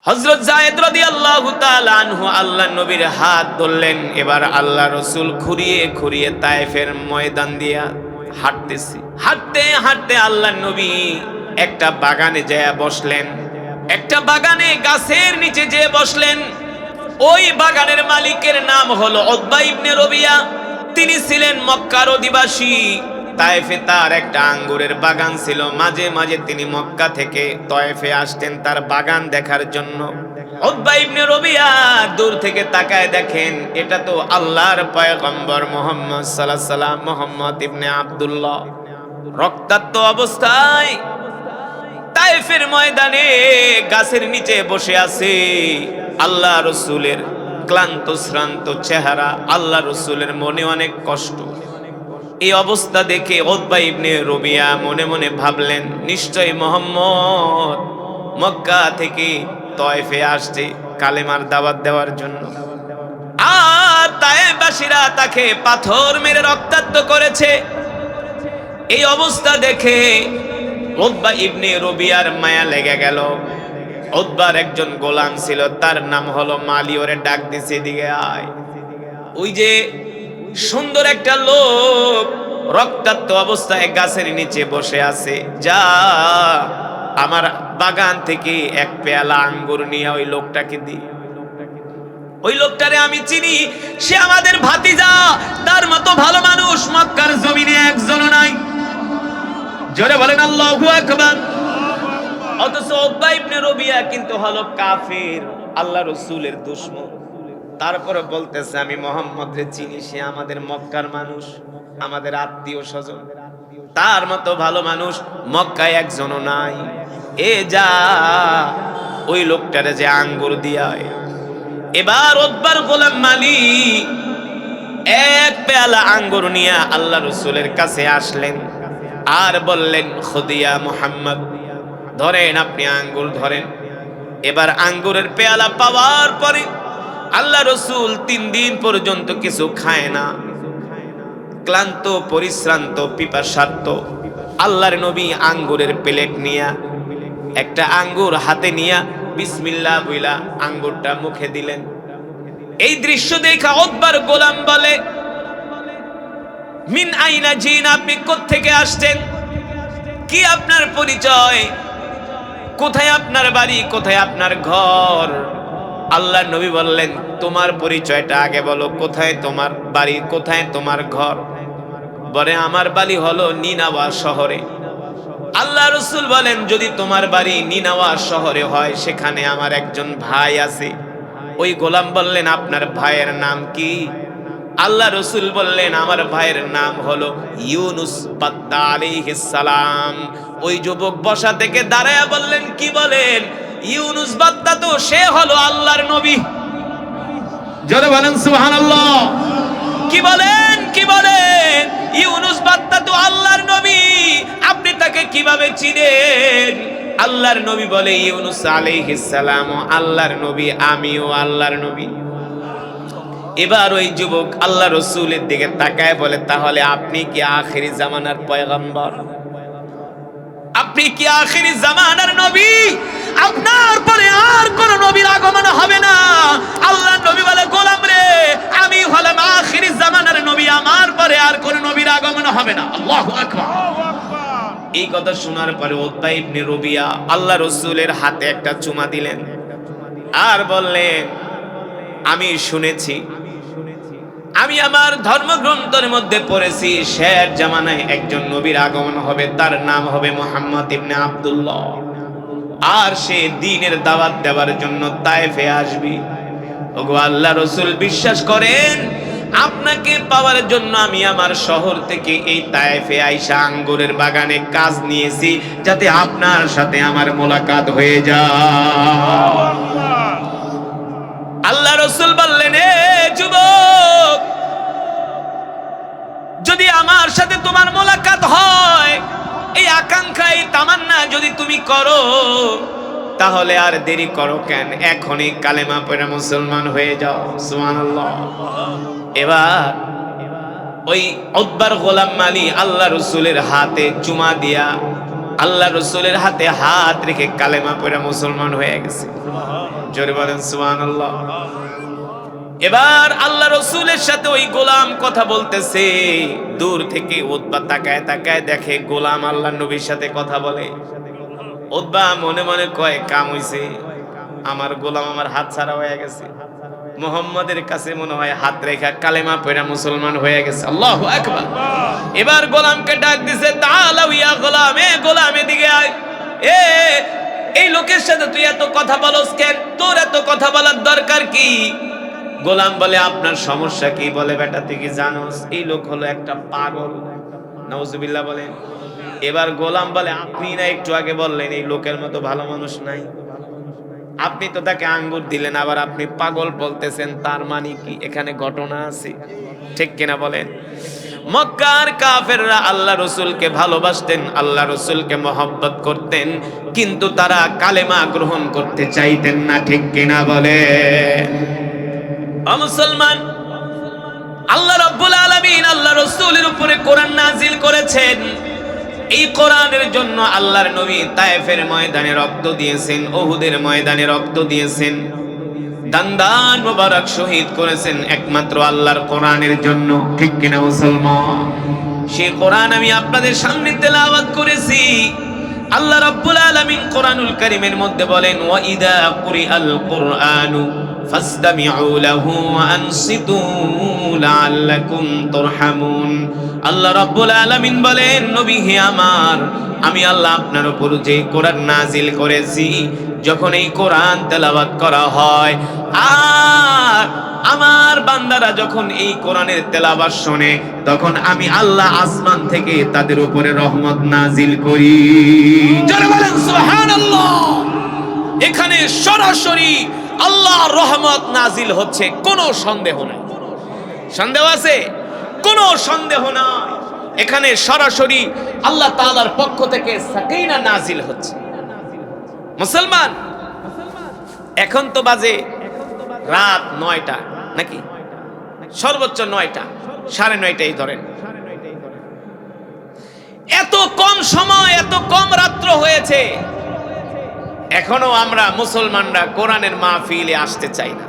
হযরত যায়েদ রাদিয়াল্লাহু তাআলা আনহু আল্লাহর নবীর হাত ধরলেন। এবার আল্লাহ রাসূল খুঁড়িয়ে খুঁড়িয়ে তায়েফের ময়দান দিয়া হাঁটতেছি। হাঁটতে হাঁটতে আল্লাহর নবী একটা বাগানে যেয়ে বসলেন। একটা বাগানে গাছের নিচে যেয়ে বসলেন। ওই বাগানের মালিকের নাম হলো উতবা ইবনে রবিয়া। তিনি ছিলেন মক্কার অধিবাসী। তায়েফে তার একটা আঙ্গুরের বাগান ছিল। মাঝে মাঝে তিনি মক্কা থেকে তায়েফে আসতেন তার বাগান দেখার জন্য। উতবা ইবনে রবিয়া দূর থেকে তাকায় দেখেন, এটা তো আল্লাহর পয়গম্বর মুহাম্মদ সাল্লাল্লাহু আলাইহি সাল্লাম, মুহাম্মদ ইবনে আব্দুল্লাহ রক্তাক্ত অবস্থায় তায়েফের ময়দানে গাছের নিচে বসে আছে। আল্লাহ রাসূলের ক্লান্ত শ্রান্ত চেহারা, আল্লাহ রাসূলের মনে অনেক কষ্ট। এই অবস্থা দেখে উতবা ইবনে রবিয়া মনে মনে ভাবলেন, নিশ্চয়ই মুহাম্মদ মক্কা থেকে তায়েফে আসছে কালেমার দাওয়াত দেওয়ার জন্য। আর তায়েফবাসীরা তাকে পাথর মেরে রক্তাক্ত করেছে। এই অবস্থা দেখে উতবা ইবনে রবিয়ার মায়া লেগে গেল। উতবার একজন গোলাম ছিল, তার নাম হলো মালি। ওরে ডাক দিছে, এদিকে আয়। ওই যে সুন্দর একটা লোক রক্তাক্ত অবস্থায় গাছের নিচে বসে আছে, যা আমার বাগান থেকে এক পেয়ালা আঙ্গুর নিয়ে ওই লোকটাকে দি। ওই লোকটারে আমি চিনি, সে আমাদের ভাতিজা। তার মতো ভালো মানুষ মক্কার জমিনে একজনও নাই। জোরে বলেন আল্লাহু আকবার। অথচ উতবা ইবনে রবিয়া কিন্তু হলো কাফের, আল্লাহ রাসূলের দুশমন। তারপরে বলতেছে, আমি মুহাম্মদরে চিনি, সে আমাদের মক্কার মানুষ, আমাদের আত্মীয় স্বজন। তার মতো ভালো মানুষ মক্কায় একজনও নাই। এ যা ওই লোকটারে যে আঙ্গুর দিয়া। এবার উতবার গোলাম মালি এক পেয়ালা আঙ্গুর নিয়ে আল্লাহ রাসূলের কাছে আসলেন আর বললেন, খুদিয়া মুহাম্মদ, ধরেন, আপনি আঙ্গুর ধরেন। এবার আঙ্গুরের পেয়ালা পাওয়ার পরে আল্লাহ রাসূল 3 দিন পর্যন্ত কিছু খায় না। ক্লান্ত, পরিশ্রান্ত, পিপাসার্ত আল্লাহর নবী আঙ্গুরের প্লেট নিয়া, একটা আঙ্গুর হাতে নিয়া বিসমিল্লাহ বইলা আঙ্গুরটা মুখে দিলেন। এই দৃশ্য দেখা উতবার গোলাম বলে, মিন আইনা জিন, আপনি কোত্থেকে আসছেন? কি আপনার পরিচয়? কোথায় আপনার বাড়ি? কোথায় আপনার ঘর? আল্লাহর নবী বললেন, তোমার পরিচয়টা আগে বলো। কোথায় তোমার বাড়ি, কোথায় তোমার ঘর? বলে, আমার বাড়ি হলো নিনাওয়া শহরে। আল্লাহ রাসূল বলেন, যদি তোমার বাড়ি নিনাওয়া শহরে হয়, সেখানে আমার একজন ভাই আছে। ওই গোলাম বললেন, আপনার ভাইয়ের নাম কি? আল্লাহ রাসূল বললেন, আমার ভাইয়ের নাম হলো ইউনুস বাত্তা আলাইহিস সালাম। ওই যুবক বসা থেকে দাঁড়ায়া বললেন, কি বলেন? ইউনুস বাত্তা তো সে হলো আল্লাহর নবী। জোরে বলেন সুবহানাল্লাহ। কি বলেন, কি বলেন? ইউনুস বাত্তা তো আল্লাহর নবী, আপনি তাকে কিভাবে চিনেন? আল্লাহর নবী বলে, ইউনুস আলাইহিস সালাম আল্লাহর নবী, আমিও আল্লাহর নবী। এবার ওই যুবক আল্লাহ রাসূলের দিকে তাকায় বলে, তাহলে আপনি কি আখিরি জামানার পয়গম্বর? আপনি কি আখিরি জামানার নবী? আপনার পরে আর কোন নবীর আগমন হবে না। আল্লাহর নবী বলে, গোলাম রে, আমি হলাম আখিরি জামানার নবী, আমার পরে আর কোন নবীর আগমন হবে না। আল্লাহু আকবার। এই কথা শোনার পরে উতবা ইবনে রবিয়া আল্লাহ রাসূলের হাতে একটা চুমা দিলেন আর বললেন, আমি শুনেছি, আমি আমার ধর্মগ্রন্থের মধ্যে পড়েছি, শেষ জামানায় একজন নবীর আগমন হবে, তার নাম হবে মুহাম্মদ ইবনে আব্দুল্লাহ। আর সে দ্বীনের দাওয়াত দেওয়ার জন্য তায়েফে আসবে। ওগো আল্লাহ রাসূল, বিশ্বাস করেন, আপনাকে পাওয়ার জন্য আমি আমার শহর থেকে এই তায়েফে আইসা আঙ্গুরের বাগানে কাজ নিয়েছি, যাতে আপনার সাথে আমার মোলাকাত হয়ে যায়। আল্লাহ রাসূল বললেন, এ যুবক, যদি আমার সাথে তোমার মোলাকাত হয়, এই আকাঙ্ক্ষা, এই তামান্না যদি তুমি করো, তাহলে আর দেরি করো কেন? এখনই কালেমা পড়ে মুসলমান হয়ে যাও। সুবহানাল্লাহ। এবার ওই উতবার গোলাম মালি আল্লাহ রাসূলের হাতে চুমা দিয়া আল্লাহ রসুলের হাতে হাত রেখে কালেমা পড়ে মুসলমান হয়ে গেছে। জোরে বলেন সুবহানাল্লাহ। এবার আল্লাহ রসুলের সাথে ওই গোলাম কথা বলতেছে, দূর থেকে উতবা তাকায় তাকায় দেখে গোলাম আল্লাহ নবীর সাথে কথা বলে। উতবা মনে মনে কয়, কাম হইছে, আমার গোলাম আমার হাত ছাড়া হয়ে গেছে, মুহাম্মাদের কাছে মনে হয় হাত রেখা কালেমা পড়া মুসলমান হয়ে গেছে। আল্লাহু আকবার। এবার গোলামকে ডাক দিছে, তাআলা ইয়া গোলাম, এ গোলাম এদিকে আয়। এই লোকের সাথে তুই এত কথা বলস কেন? তোর এত কথা বলার দরকার কি? গোলাম বলে, আপনার সমস্যা কি? বলে, বেটা তুই কি জানোস এই লোক হলো একটা পাগল। নাউজুবিল্লাহ বলেন। এবার গোলাম বলে, আপনি না একটু আগে বললেন এই লোকের মতো ভালো মানুষ নাই? আপনি তো তাকে আঙ্গুর দিলেন, আবার আপনি পাগল বলতেছেন, তার মানে কি এখানে ঘটনা আছে? ঠিক কিনা বলেন? মক্কার কাফেররা আল্লাহ রসুলকে ভালোবাসতেন, আল্লাহ রসুলকে মহব্বত করতেন, কিন্তু তারা কালেমা গ্রহণ করতে চাইতেন না। ঠিক কিনা বলেন? মুসলমান, আল্লাহ রাব্বুল আলামিন আল্লাহ রাসূলের উপরে কোরআন নাজিল করেছেন। এই কোরআনের জন্য আল্লাহর নবী তায়েফের ময়দানে রক্ত দিয়েছেন, উহুদের ময়দানে রক্ত দিয়েছেন, দান্দান মোবারক শহীদ করেছেন একমাত্র আল্লাহর কোরআনের জন্য। ঠিক কিনা মুসলমান? সেই কোরআন আমি আপনাদের সামনে তেলাওয়াত করেছি। আল্লাহ রাব্বুল আলামিন কোরআনুল কারীমের মধ্যে বলেন, ওয়া ইদা কুরিআল কুরআনু ফাসতামিউ লাহু ওয়া আনসিতু লাআল্লাকুম তুরহামুন। আল্লাহ রাব্বুল আলামিন বলেন, নবী হে আমার, আমি আল্লাহ আপনার উপর যে কোরআন নাজিল করেছি, যখন এই কোরআন তেলাওয়াত করা হয় আর আমার বান্দারা যখন এই কোরআনের তেলাওয়াত শোনে, তখন আমি আল্লাহ আসমান থেকে তাদের উপরে রহমত নাজিল করি। জোরে বলেন সুবহানাল্লাহ। এখানে সরাসরি আল্লাহর রহমত নাজিল হচ্ছে, কোনো সন্দেহ নাই। সন্দেহ আছে? কোনো সন্দেহ নাই। এখানে সরাসরি আল্লাহ তাআলার পক্ষ থেকে সাকিনা নাজিল হচ্ছে। মুসলমান, এখন তো বাজে রাত 9টা, নাকি? সর্বোচ্চ 9টা, 9:30 ধরেন। এত কম সময়, এত কম রাত্র হয়েছে, এখনো আমরা মুসলমানরা কোরআনের মাহফিলে আসতে চাই না,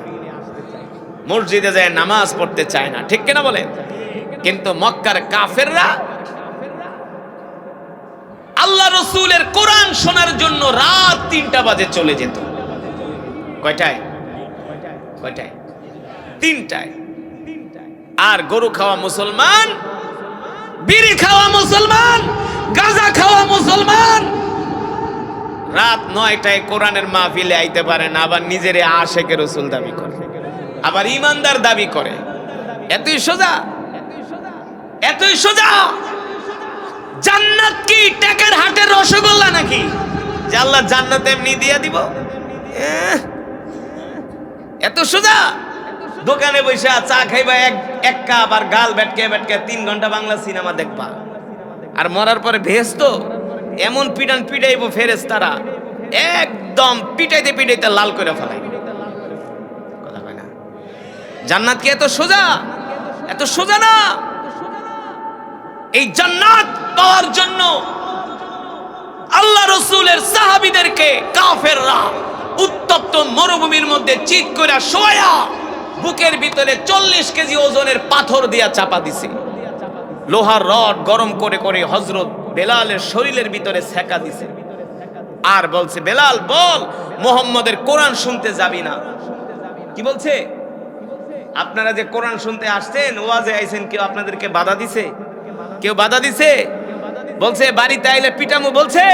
মসজিদে যায় নামাজ পড়তে চায় না। ঠিক কিনা বলেন? কিন্তু মক্কার কাফেররা আল্লাহ রসুলের কোরআন শোনার জন্য রাত 3টা বাজে চলে যেত। কয়টায়? 3টায়। আর গরু খাওয়া মুসলমান, বিড়ি খাওয়া মুসলমান, গাঁজা খাওয়া মুসলমান রাত 9টায় কোরআনের মাহফিলে আইতে পারে না, আবার নিজেরে আশেকে রসুল দাবি করে, আবার ইমানদার দাবি করে। এতই সোজা, এতই সোজা। জান্নাত কি টাকার হাটের রসগোল্লা নাকি যে আল্লাহ জান্নাত এমনি দিয়ে দিব? এত সোজা। দোকানে বসে চা খাইবা এক কাপ, আর গাল বেটকে 3 ঘন্টা বাংলা সিনেমা দেখবা, আর মরার পরে ভেস্ত এমন পিটান পিটাইবো ফেরেশতারা, একদম পিটাইতে পিটাইতে লাল করে ফেলাই। কথা কয় না? জান্নাত কি এত সোজা? এত সোজা না। এই জান্নাত পাওয়ার জন্য আল্লাহ রসুলের সাহাবীদেরকে কাফেররা উত্তপ্ত মরুভূমির মধ্যে চিৎ করে শোয়া বুকের ভিতরে 40 কেজি ওজনের পাথর দিয়া চাপা দিছে। লোহার রড গরম করে করে হযরত বেলালের শরীরের ভিতরে সেকা দিছে, আর বলছে, বেলাল বল, মুহাম্মাদের কোরআন শুনতে যাবি না? কি বলছে? আপনারা যে কোরআন শুনতে আসছেন, ওয়াজে আইছেন, কেউ আপনাদেরকে বাধা দিছে? কেউ বাধা দিছে? বলছে বাড়িতে আইলে পিটামু, বলছে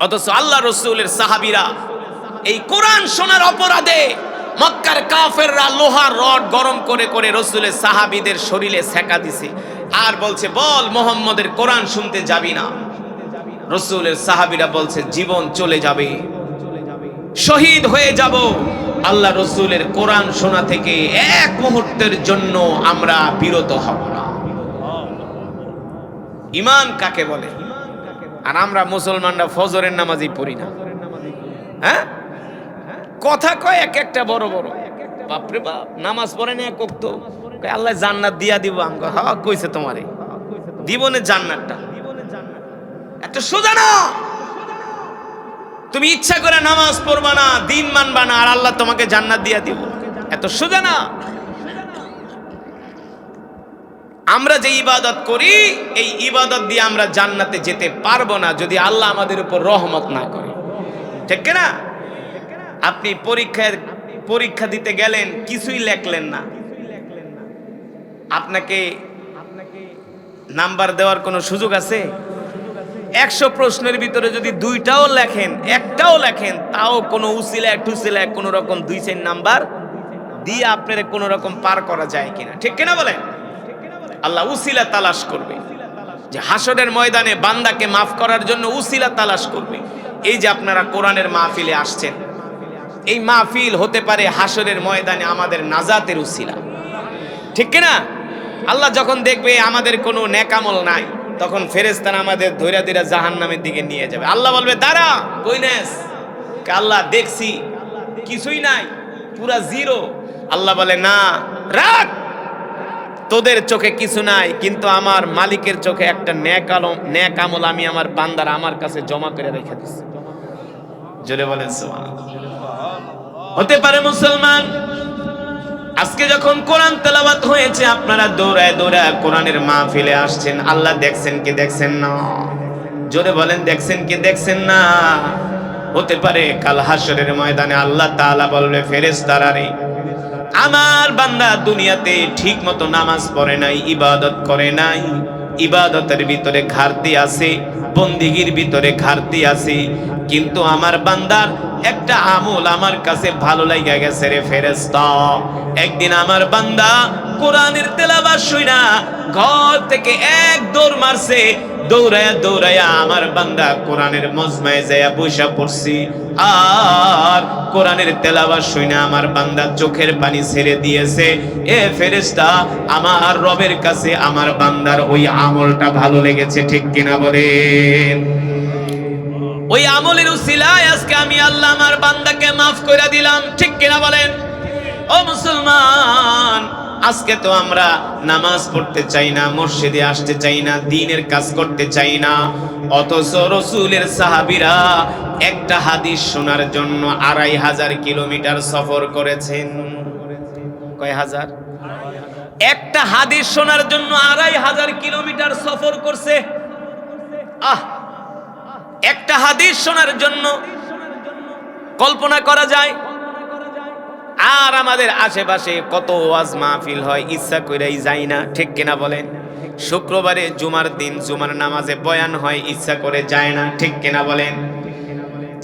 অথচ আল্লাহ রসুলের সাহাবীরা এই কোরআন শোনার অপরাধে মক্কার কাফেররা লোহার রড গরম করে করে রসুলের সাহাবীদের শরীরে সেকা দিছে, আর বলছে বল, মুহাম্মাদের কোরআন শুনতে যাবি না? রসুলের সাহাবীরা বলছে জীবন চলে যাবে, শহীদ হয়ে যাব, আল্লাহ রসুলের কোরআন শোনা থেকে এক মুহূর্তের জন্য আমরা বিরত হব না। ঈমান কাকে বলে? আর আমরা মুসলমানরা ফজরের নামাজই পড়ি না। হ্যাঁ, কথা কয় এক একটা বড় বড়, বাপরে বাপ, নামাজ পড়ে না এক ওয়াক্ত, আল্লাহ জান্নাত দিয়া দিব। আমরা হ্যাঁ কইছে তোমারে দিব না জান্নাতটা। এত সোজা না। তুমি ইচ্ছা করে নামাজ পড়বা না, দিন মানবা না, আর আল্লাহ তোমাকে জান্নাত দিয়ে দিব, এত সোজা না। আমরা যে ইবাদত করি, এই ইবাদত দিয়ে আমরা জান্নাতে যেতে পারবো না যদি আল্লাহ আমাদের উপর রহমত না করে, ঠিক না? আপনি পরীক্ষা দিতে গেলেন, কিছুই লেখলেন না, আপনাকে নাম্বার দেওয়ার কোনো সুযোগ আছে? 100 প্রশ্নের ভিতরে যদি 2টাও লেখেন, 1টাও লেখেন, তাও কোনো উসিলায় টুসিলায় কোনো রকম 2-4 নাম্বার দিয়ে আপনার কোনো রকম পার করা যায় কিনা, ঠিক কিনা বলেন? আল্লাহ উসিলা তালাশ করবে, যে হাসরের ময়দানে বান্দাকে মাফ করার জন্য উসিলা তালাশ করবে। এই যে আপনারা কোরআনের মাহফিলে আসছেন, এই মাহফিল হতে পারে হাসরের ময়দানে আমাদের নাজাতের উসিলা, ঠিক কিনা? আল্লাহ যখন দেখবে আমাদের কোনো নেকামল নাই, তখন ফেরেশতারা আমাদের ধৈরা ধৈরা জাহান্নামের দিকে নিয়ে যাবে। আল্লাহ বলবে দাঁড়া, কইনেস? আল্লাহ দেখছি কিছুই নাই, পুরা জিরো। আল্লাহ বলে না, রাখ, তোদের চোখে কিছু নাই, কিন্তু আমার মালিকের চোখে একটা নেক আমল আমি আমার বান্দারা আমার কাছে জমা করে রেখে দিচ্ছি। জোরে বলেন সুবহানাল্লাহ। হতে পারে মুসলমান, আজকে যখন কোরআন তেলাওয়াত হয়েছে, আপনারা দৌড়ায় দৌড়ায় কোরআনের মাহফিলে আসছেন, আল্লাহ দেখছেন কি দেখছেন না? জোরে বলেন, দেখছেন কি দেখছেন না? হতে পারে কাল হাসরের ময়দানে আল্লাহ তাআলা বলবে ফেরেশতারা রে, আমার বান্দা দুনিয়াতে ঠিক মতো নামাজ পড়ে নাই, ইবাদত করে নাই, ইবাদতের ভিতরে ঘাটতি আছে, বন্দিগির ভিতরে ঘাটতি আছে, কিন্তু আমার বান্দার একটা আমল আমার কাছে ভালো লাগা গেছে রে ফেরেশতা। একদিন আমার বান্দা কোরআনের তেলাওয়াত শুনা ঘর থেকে এক দৌড় মারছে, দৌড়ায়া দৌড়ায়া আমার বান্দা কোরআনের মজমায় যায়া বসা পড়ছি, আর কোরআনের তেলাওয়াত শুনা আমার বান্দা চোখের পানি ছেড়ে দিয়েছে। এ ফেরেশতা, আমার রবের কাছে আমার বান্দার ওই আমলটা ভালো লেগেছে, ঠিক কিনা বলেন? ওই আমলের উসিলায় আজকে আমি আল্লাহ আমার বান্দাকে মাফ করে দিলাম, ঠিক কিনা বলেন? ও মুসলমান, আজকে তো আমরা নামাজ পড়তে চাই না, মসজিদে আসতে চাই না, দ্বীনের কাজ করতে চাই না, অথচ রাসূলের সাহাবীরা একটা হাদিস শোনার জন্য 2500 কিলোমিটার সফর করেছেন। কয় হাজার? একটা হাদিস শোনার জন্য 2500 কিলোমিটার সফর করছে। একটা হাদিস শোনার জন্য কল্পনা করা যায়? আর আমাদের আশেপাশে কত ওয়াজ মাহফিল হয়, ইচ্ছা কইরাই যাই না, ঠিক কিনা বলেন? শুক্রবারে জুমার দিন জুমার নামাজে বয়ান হয়, ইচ্ছা করে যায় না, ঠিক কিনা বলেন?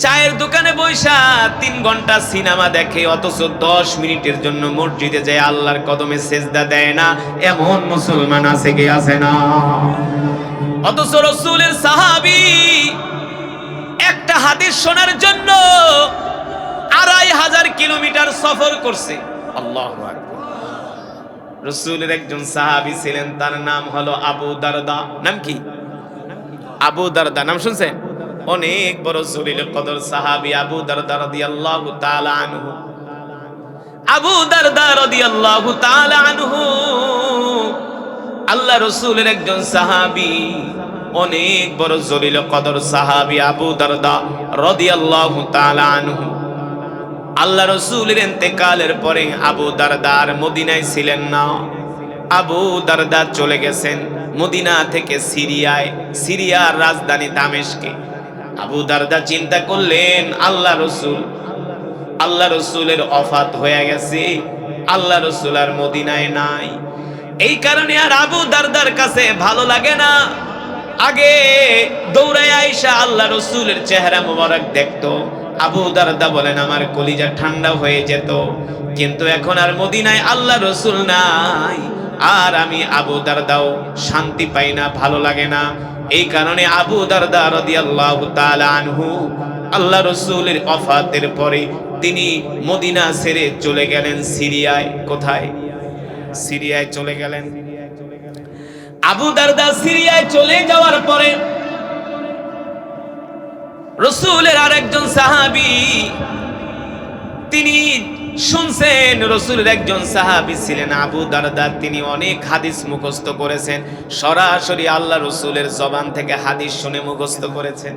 চায়ের দোকানে বৈশা 3 ঘন্টা সিনেমা দেখে, অথচ 10 মিনিটের জন্য মসজিদে যায় আল্লাহর কদমে সেজদা দেয় না, এমন মুসলমান আছে কি আছে না? অথচ রাসূলের সাহাবী একটা হাদিস শোনার জন্য 2500 কিলোমিটার সফর করছে। আল্লাহু আকবার। রাসূলের একজন সাহাবী ছিলেন, তার নাম হলো আবু দারদা। নাম কি? আবু দারদা, নাম শুনছেন? অনেক বড় জলিল কদর সাহাবী আবু দারদা রাদিয়াল্লাহু তাআলা আনহু। আবু দারদা রাদিয়াল্লাহু তাআলা আনহু আল্লাহ রাসূলের একজন সাহাবী, অনেক বড় জলিল কদর সাহাবী আবু দারদা রাদিয়াল্লাহু তাআলা আনহু। আল্লাহ রাসূলের ইন্তেকালের পরে আবু দারদা আর মদিনায় ছিলেন না। আবু দারদা চলে গেছেন মদিনা থেকে সিরিয়ায়, সিরিয়ার রাজধানী দামেস্কে। আবু দারদা চিন্তা করলেন, আল্লাহ রসুলের ওফাত হয়ে গেছে, আল্লাহ রসুল আর মদিনায় নাই। এই কারণে আর আবু দারদার কাছে ভালো লাগে না। আগে দৌড়ায় আয়েশা আল্লাহ রসুলের চেহারা মোবারক দেখতো, আবু দারদা বলেন আমার কলিজা ঠান্ডা হয়ে যেত। কিন্তু এখন আর মদিনায় আল্লাহ রসুল নাই, আর আমি আবু দারদাও শান্তি পাই না, ভালো লাগে না। এই কারণে আবু দারদা রাদিয়াল্লাহু তাআলা আনহু আল্লাহ রসুলের ওফাতের পরে তিনি মদিনা ছেড়ে চলে গেলেন সিরিয়ায়। কোথায়? সিরিয়ায় চলে গেলেন। আবু দারদা সিরিয়ায় চলে যাওয়ার পরে রসুলের আরেকজন সাহাবী তিনি শুনছেন রাসূলের একজন সাহাবী ছিলেন আবু দারদা, তিনি অনেক হাদিস মুখস্থ করেছেন, সরাসরি আল্লাহ রাসূলের জবান থেকে হাদিস শুনে মুখস্থ করেছেন।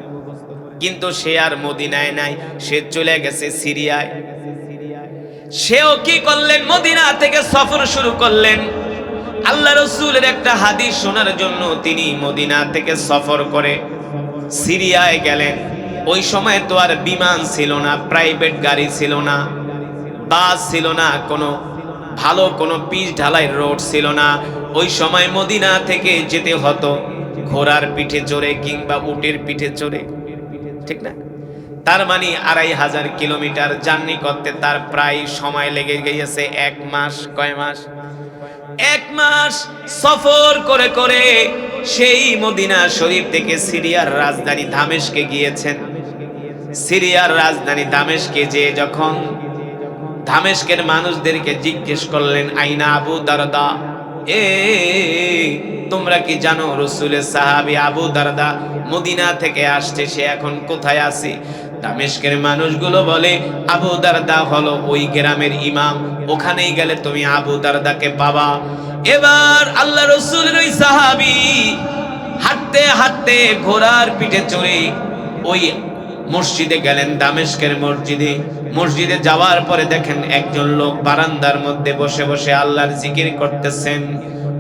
কিন্তু সে আর মদিনায় নাই, সে চলে গেছে সিরিয়ায়। সেও কি করলেন, মদিনা থেকে সফর শুরু করলেন। আল্লাহ রাসূলের একটা হাদিস শোনার জন্য তিনি মদিনা থেকে সফর করে সিরিয়ায় গেলেন। ওই সময় তো আর বিমান ছিল না, প্রাইভেট গাড়ি ছিল না, বাস ছিল না, কোনো ভালো কোনো পিচ ঢালাই রোড ছিল না। ওই সময় মদিনা থেকে যেতে হতো ঘোড়ার পিঠে চড়ে কিংবা উটের পিঠে চড়ে, ঠিক না? তার মানে 2500 কিলোমিটার জার্নি করতে তার প্রায় সময় লেগে গিয়েছে 1 মাস। কয় মাস? 1 মাস সফর করে করে সেই মদিনা শরীফ থেকে সিরিয়ার রাজধানী দামেস্কে গিয়েছেন। সিরিয়ার রাজধানী দামেস্কে যে যখন দামেস্কের মানুষদেরকে জিজ্ঞেস করলেন, আইনা আবু দারদা, তোমরা কি জানো রাসূলের সাহাবী আবু দারদা মদিনা থেকে আসছে, সে এখন কোথায় আছে? দামেস্কের মানুষগুলো বলে, আবু দারদা হলো ওই গ্রামের ইমাম, ওখানেই গেলে তুমি আবু দারদাকে পাবা। এবার আল্লাহ রাসূলের ওই সাহাবী হাঁটতে হাঁটতে ঘোড়ার পিঠে চড়ে ওই মসজিদে গেলেন, দামেস্কের মসজিদে। মসজিদে যাওয়ার পরে দেখেন একজন লোক বারান্দার মধ্যে বসে বসে আল্লাহর জিকির করতেছেন।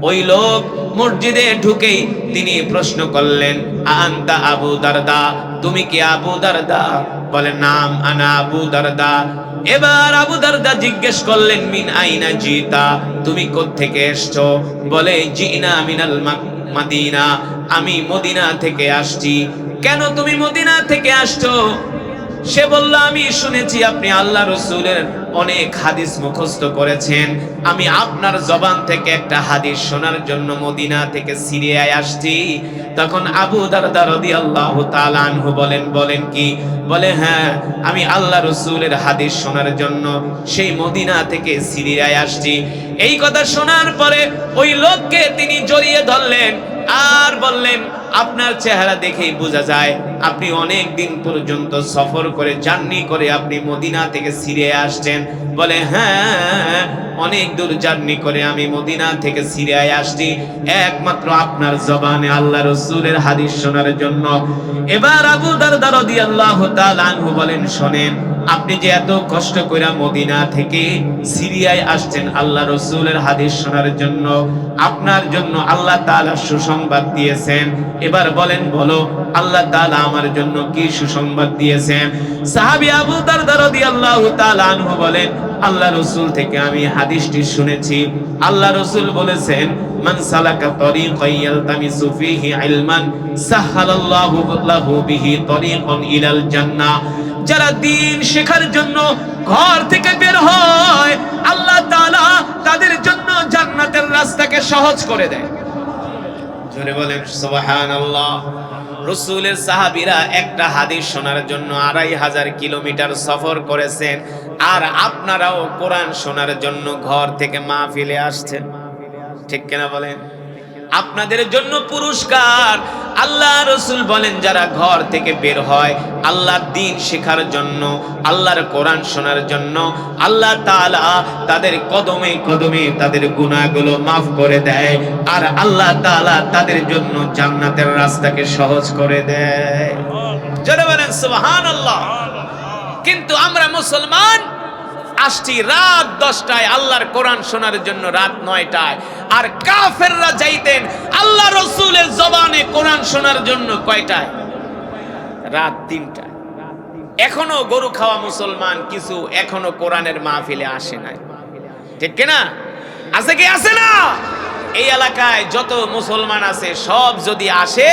ওই লোক মসজিদে ঢুকেই তিনি প্রশ্ন করলেন, আনতা আবু দারদা, তুমি কি আবু দারদা? বলে, নাম আনা আবু দারদা। এবার আবু দারদা জিজ্ঞেস করলেন, মিন আইনা জিতা, তুমি কোত্থেকে এসছো? বলে, জিনা মিনাল মাদিনা, আমি মদিনা থেকে আসছি। কেন তুমি মদিনা থেকে আসছো? সে বলল, আমি শুনেছি আপনি আল্লাহ রাসূলের অনেক হাদিস মুখস্থ করেছেন, আমি আপনার জবান থেকে একটা হাদিস শোনার জন্য মদিনা থেকে সিরিয়ায় আসছি। তখন আবু দারদা রাদিয়াল্লাহু তাআলা আনহু বলেন কি? বলে, হ্যাঁ, আমি আল্লাহ রাসূলের হাদিস শোনার জন্য সেই মদিনা থেকে সিরিয়ায় আসছি। এই কথা শোনার পরে ওই লোককে তিনি জড়িয়ে ধরলেন আর বললেন, আপনার চেহারা দেখেই বোঝা যায় আপনি অনেক দিন পর্যন্ত সফর করে জার্নি করে আপনি মদিনা থেকে সিরিয়ায় আসছেন। বলে, হ্যাঁ, অনেক দূর জার্নি করে আমি মদিনা থেকে সিরিয়ায় আসছি একমাত্র আপনার জবানে আল্লাহ রাসূলের হাদিস শোনার জন্য। এবার আবু দারদা রাদিয়াল্লাহু তাআলা আনহু বলেন, শোনেন, আপনি যে এত কষ্ট করে মদিনা থেকে সিরিয়ায় আসছেন আল্লাহ রাসূলের হাদিস শোনার জন্য, আপনার জন্য আল্লাহ তাআলা সুসংবাদ দিয়েছেন। এবার বলেন, বলো আল্লাহ তাআলা আমার জন্য কি সুসংবাদ দিয়েছেন? সাহাবী আবু দারদা রাদিয়াল্লাহু তাআলা আনহু বলেন, আল্লাহ রাসূল থেকে আমি হাদিসটি শুনেছি। আল্লাহ রাসূল বলেছেন, মান সালাকা তরিকান ইয়ালতামিসু ফীহি ইলমান সাহালাল্লাহু লাহু বিহি তরিকান ইলাল জান্নাহ। যারা দ্বীন শেখার জন্য ঘর থেকে বের হয়, আল্লাহ তাআলা তাদের জন্য জান্নাতের রাস্তাকে সহজ করে দেয়। জোরে বলেন সুবহানাল্লাহ। রাসূলের সাহাবীরা একটা হাদিস শোনার জন্য 2500 কিলোমিটার সফর করেছেন, আর আপনারাও কোরআন শোনার জন্য ঘর থেকে মাহফিলে আসছেন, ঠিক কিনা বলেন? আপনাদের জন্য পুরস্কার। আল্লাহ রাসূল বলেন, যারা ঘর থেকে বের হয় আল্লাহর দ্বীন শেখার জন্য, আল্লাহর কোরআন শোনার জন্য, আল্লাহ তাআলা তাদের কদমে কদমে তাদের গুনাহগুলো মাফ করে দেয়, আর আল্লাহ তাআলা তাদের জন্য জান্নাতের রাস্তাকে সহজ করে দেয়। জোরে বলেন সুবহানাল্লাহ। কিন্তু আমরা মুসলমান আসছি রাত 10টায় আল্লাহর কোরআন শোনার জন্য, রাত 9টায়। আর কাফেররা যাইতেন আল্লাহ রাসূলের জবানে কোরআন শোনার জন্য কয়টায়? রাত 3টায়। এখনো গরু খাওয়া মুসলমান কিছু এখনো কোরআনের মাহফিলে আসে নাই, ঠিক কিনা? আছে কি আসে না? এই এলাকায় যত মুসলমান আছে সব যদি আসে,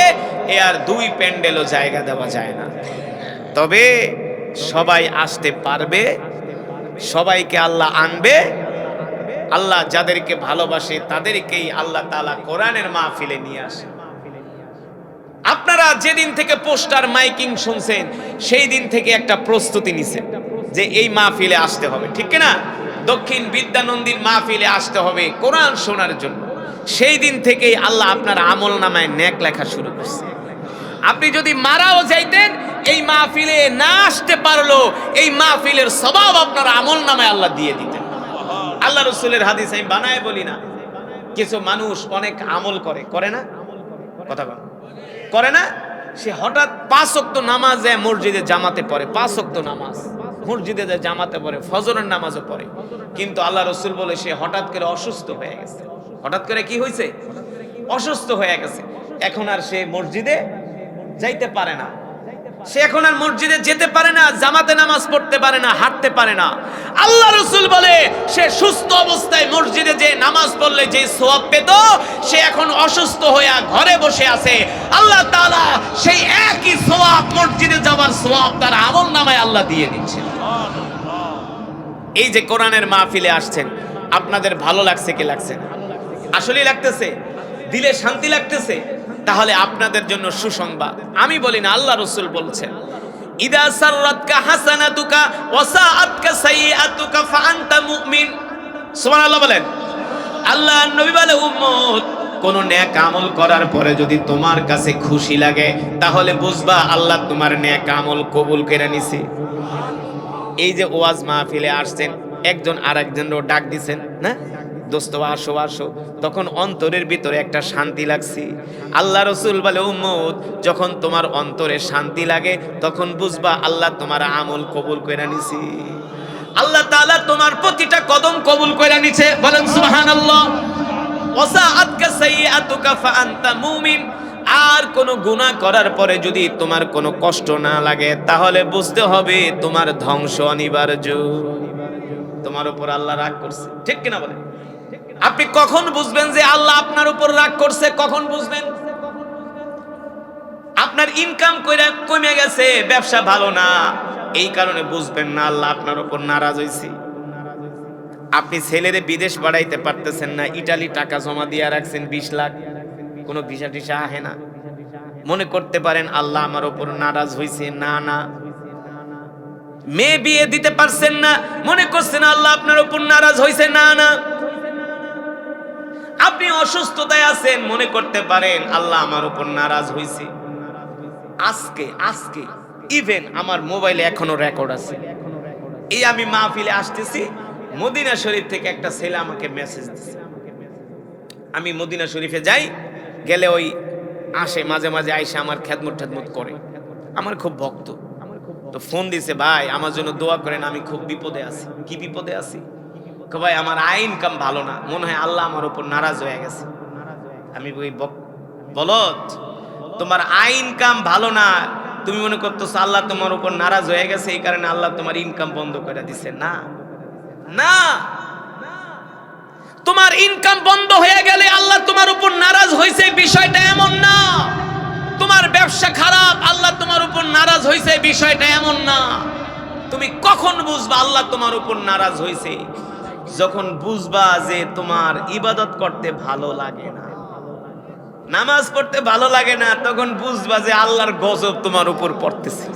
এ আর 2 প্যান্ডেলও জায়গা দেওয়া যায় না। তবে সবাই আসতে পারবে, সবাইকে আল্লাহ আনবে। আল্লাহ যাদেরকে ভালোবাসে তাদেরকেই আল্লাহ তাআলা কোরআনের মাহফিলে নিয়ে আসে। আপনারা যেদিন থেকে পোস্টার মাইকিং শুনছেন সেই দিন থেকে একটা প্রস্তুতি নিছেন যে এই মাহফিলে আসতে হবে, ঠিক কিনা? দক্ষিণ বিদ্যানন্দীর মাহফিলে আসতে হবে কোরআন শোনার জন্য। সেই দিন থেকেই আল্লাহ আপনার আমল নামায় নেক লেখা শুরু করছে। আপনি যদি মারাও যাইতেন, এই মাহফিলে না আসতে পারলো, এই মাহফিলের সওয়াব আপনার আমল নামায় আল্লাহ দিয়ে দিতেন। আল্লাহ রাসূলের হাদিস আমি বানায় বলি না। কিছু মানুষ অনেক আমল করে না, কথা বল, করে না। সে হঠাৎ 5 ওয়াক্ত নামাজ যায়, মসজিদে জামাতে পড়ে, 5 ওয়াক্ত নামাজ মসজিদে যায়, জামাতে পড়ে, ফজরের নামাজও পড়ে, কিন্তু আল্লাহ রাসূল বলে সে হঠাৎ করে অসুস্থ হয়ে গেছে। হঠাৎ করে কি হয়েছে? অসুস্থ হয়ে গেছে। এখন আর সে মসজিদে যাইতে পারে না, সে এখন আর মসজিদে যেতে পারে না, জামাতে নামাজ পড়তে পারে না, হাঁটতে পারে না। আল্লাহ রাসূল বলে সে সুস্থ অবস্থায় মসজিদে যে নামাজ পড়লে যে সওয়াব পেত, সে এখন অসুস্থ হয়ে ঘরে বসে আছে। আল্লাহ তাআলা সেই একই সওয়াব, মসজিদে যাওয়ার সওয়াব তার আমলনামায় আল্লাহ দিয়ে দিচ্ছেন। এই যে কোরআনের মাহফিলে আসছেন, আপনাদের ভালো লাগছে কি লাগছে না? আসলেই লাগতেছে, দিলে শান্তি লাগতেছে। তাহলে আপনাদের জন্য সুসংবাদ। আমি বলি না, আল্লাহ রাসূল বলছেন, ইদা সাররাতকা হাসানাতুকা ওয়া সাআতকা সাইয়্যাতুকা ফাআনতা মুমিন। সুবহানাল্লাহ বলেন। আল্লাহর নবী বলে, উম্মত, কোন নেক আমল করার পরে যদি তোমার কাছে খুশি লাগে, তাহলে বুঝবা আল্লাহ তোমার নেক আমল কবুল করে নিছে। এই যে ওয়াজ মাহফিলে আসছেন, একজন আরেকজনও ডাক দিবেন না, দোস্ত আসো আসো, তখন অন্তরের ভিতরে একটা শান্তি লাগছে। আল্লাহ রাসূল বলে, উম্মত, যখন তোমার অন্তরে শান্তি লাগে, তখন বুঝবা আল্লাহ তোমার আমল কবুল কইরা নিছে। আল্লাহ তাআলা তোমার প্রতিটা কদম কবুল কইরা নিছে। বলেন সুবহানাল্লাহ। ওয়াসাআতকা সাইয়্যাতুকা ফাআনতা মুমিন। আর কোন গুনাহ করার পরে যদি তোমার কোনো কষ্ট না লাগে, তাহলে বুঝতে হবে তোমার ধ্বংস অনিবার্য। তোমার উপর আল্লাহ রাগ করছে, ঠিক কিনা বলেন? আপনি কখন বুঝবেন যে আল্লাহ আপনার উপর রাগ করছে? কখন বুঝবেন? আপনার ইনকাম কমে গেছে, ব্যবসা ভালো না, এই কারণে বুঝবেন না আল্লাহ আপনার উপর নারাজ হইছে। আপনি ছেলেরে বিদেশ পাঠাইতে পারতেছেন না, ইটালি টাকা জমা দিয়ে রাখছেন 20 লাখ, কোনো ভিসা টিসা আহে না, মনে করতে পারেন আল্লাহ আমার উপর নারাজ হইছে। না না। মেয়ে বিয়ে দিতে পারছেন না, মনে করছেন আল্লাহ আপনার উপর নারাজ হইছে। না না। আপনি অসুস্থতায় আছেন, মনে করতে পারেন আল্লাহ আমার উপর নারাজ হইছে। আজকে ইভেন আমার মোবাইলে এখনো রেকর্ড আছে। এই আমি মাহফিলে আসতেছি, মদিনা শরীফ থেকে একটা ছেলে আমাকে মেসেজ দিছে। আমি মদিনা শরীফে যাই, গেলে ওই আসে মাঝে মাঝে আইসা আমার খেদমত করে, আমার খুব ভক্ত। তো ফোন দিছে, ভাই আমার জন্য দোয়া করেন, আমি খুব বিপদে আছি। কি বিপদে আছি? ভাই আমার আয় ইনকাম ভালো না, মনে হয় আল্লাহ আমার উপর নারাজ হয়ে গেছে। আমি বলত, তোমার আয় ইনকাম ভালো না, তুমি মনে করতেছো আল্লাহ তোমার উপর নারাজ হয়ে গেছে, এই কারণে আল্লাহ তোমার ইনকাম বন্ধ করে দিছে। না না, তোমার ইনকাম বন্ধ হয়ে গেলে আল্লাহ তোমার উপর নারাজ হয়েছে, বিষয়টা এমন না। তোমার ব্যবসা খারাপ, আল্লাহ তোমার উপর নারাজ হয়েছে, বিষয়টা এমন না। তুমি কখন বুঝবা আল্লাহ তোমার উপর নারাজ হয়েছে? যখন বুঝবা যে তোমার ইবাদত করতে ভালো লাগে না, নামাজ পড়তে ভালো লাগে না, তখন বুঝবা যে আল্লাহর গজব তোমার উপর পড়তেছে।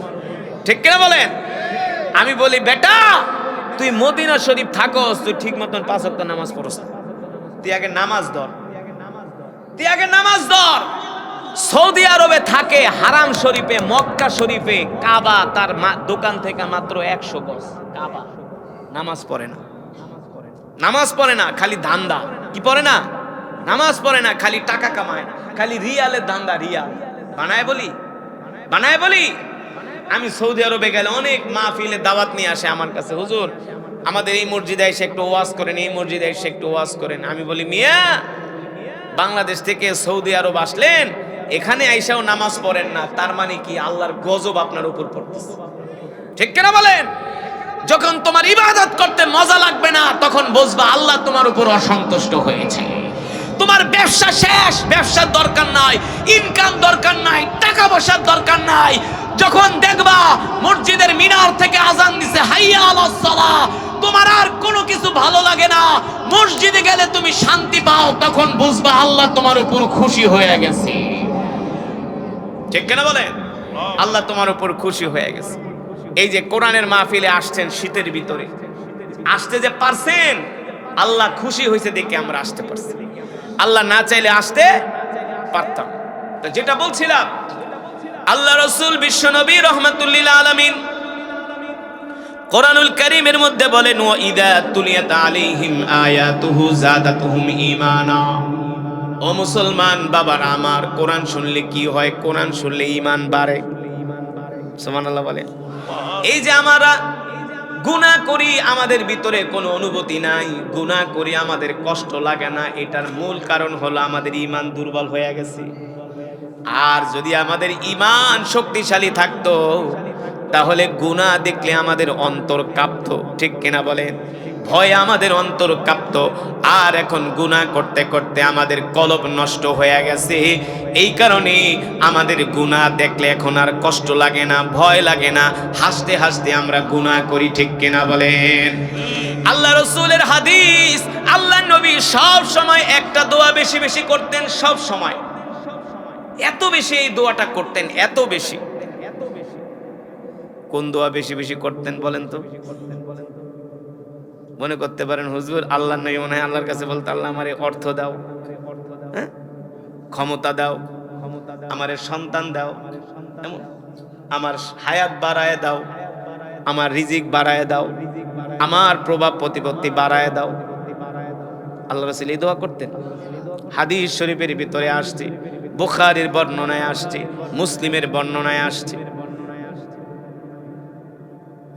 ঠিক কিনা বলেন? আমি বলি, বেটা তুই মদিনা শরীফ থাকস, তুই ঠিক মতন 5 ওয়াক্ত নামাজ পড়স, তুই আগে নামাজ ধর। সৌদি আরবে থাকে, হারাম শরীফে, মক্কা শরীফে, কাবা তার দোকান থেকে মাত্র 100 গজ। কাবা নামাজ পড়ে না, খালি ধান্দা। কি পড়ে না? নামাজ পড়ে না, খালি টাকা কামায়, খালি রিয়ালের ধান্দা। রিয়াল বানায় বলি। আমি সৌদি আরবে গেলে অনেক মাহফিলে দাওয়াত নিয়ে আসে আমার কাছে, হুজুর আমাদের এই মসজিদে এসে একটু ওয়াজ করেন, এই মসজিদে এসে একটু ওয়াজ করেন। আমি বলি, মিয়া বাংলাদেশ থেকে সৌদি আরব আসলেন, এখানে আইসাও নামাজ পড়েন না, তার মানে কি আল্লাহর গজব আপনার উপর পড়তেছে। ঠিক কিনা বলেন? যখন তোমার ইবাদত করতে মজা লাগবে না, তখন বুঝবা আল্লাহ তোমার উপর অসন্তুষ্ট হয়েছে। তোমার ব্যবসা শেষ, ব্যবসার দরকার নাই, ইনকাম দরকার নাই, টাকা পয়সার দরকার নাই। যখন দেখবা মসজিদের মিনার থেকে আজান দিছে, হাইয়া আলাস সালাহ, তোমার আর কোনো কিছু ভালো লাগে না, মসজিদে গেলে তুমি শান্তি পাও, তখন বুঝবা আল্লাহ তোমার উপর খুশি হয়ে গেছে। ঠিক কিনা বলেন? আল্লাহ তোমার উপর খুশি হয়ে গেছে। এই যে কোরআনের মাহফিলে আসছেন, শীতের ভিতরে আসতে যে পারছেন, আল্লাহ খুশি হয়েছে দেখে আমরা আসতে পারছি। আল্লাহ না চাইলে আসতে পারতাম। তো যেটা বলছিলাম, আল্লাহ রাসূল বিশ্বনবী রাহমাতুল লিল আলামিন কোরআনুল কারীমের মধ্যে বলেন, ওয়া ইযা তুলিয়াত আলাইহিম আয়াতুহু যাদাতুহুম ঈমানা। ও মুসলমান বাবার আমার, কোরআন শুনলে কি হয়? কোরআন শুনলে ঈমান বাড়ে। সুবহানাল্লাহ বলেন। এই যে আমরা গুনাহ করি, আমাদের ভিতরে কোনো অনুভূতি নাই, গুনাহ করি আমাদের কষ্ট লাগে না, এটার মূল কারণ হলো আমাদের ঈমান দুর্বল হয়ে গেছে। আর যদি আমাদের ঈমান শক্তিশালী থাকতো তাহলে গুনাহ দেখলে আমাদের অন্তর কাঁপতো, ঠিক কিনা বলেন? ভয়ে আমাদের অন্তর কাঁপতো। আর এখন গুনাহ করতে করতে আমাদের কলব নষ্ট হয়ে গেছে। এই কারণে আমাদের গুনাহ দেখলে এখন আর কষ্ট লাগে না, ভয় লাগে না, হাসতে হাসতে আমরা গুনাহ করি, ঠিক কিনা বলেন? আল্লাহ রাসূলের হাদিস, আল্লাহ নবী সব সময় একটা দোয়া বেশি বেশি করতেন। সব সময় এত বেশি এই দোয়াটা করতেন, এত বেশি। কোন দোয়া বেশি বেশি করতেন বলেন তো? মনে করতে পারেন হুজুর আল্লাহ নবী মনে হয় আল্লাহর কাছে বলতে, আল্লাহ আমারে অর্থ দাও, হ্যাঁ, ক্ষমতা দাও, আমারে সন্তান দাও, এমন আমার হায়াত বাড়ায় দাও, আমার রিজিক বাড়ায় দাও, আমার প্রভাব প্রতিপত্তি বাড়ায় দাও। আল্লাহ রাসূল এই দোয়া করতেন। হাদিস শরীফের ভিতরে আসছে, বুখারীর বর্ণনায় আসছে, মুসলিমের বর্ণনায় আসছে।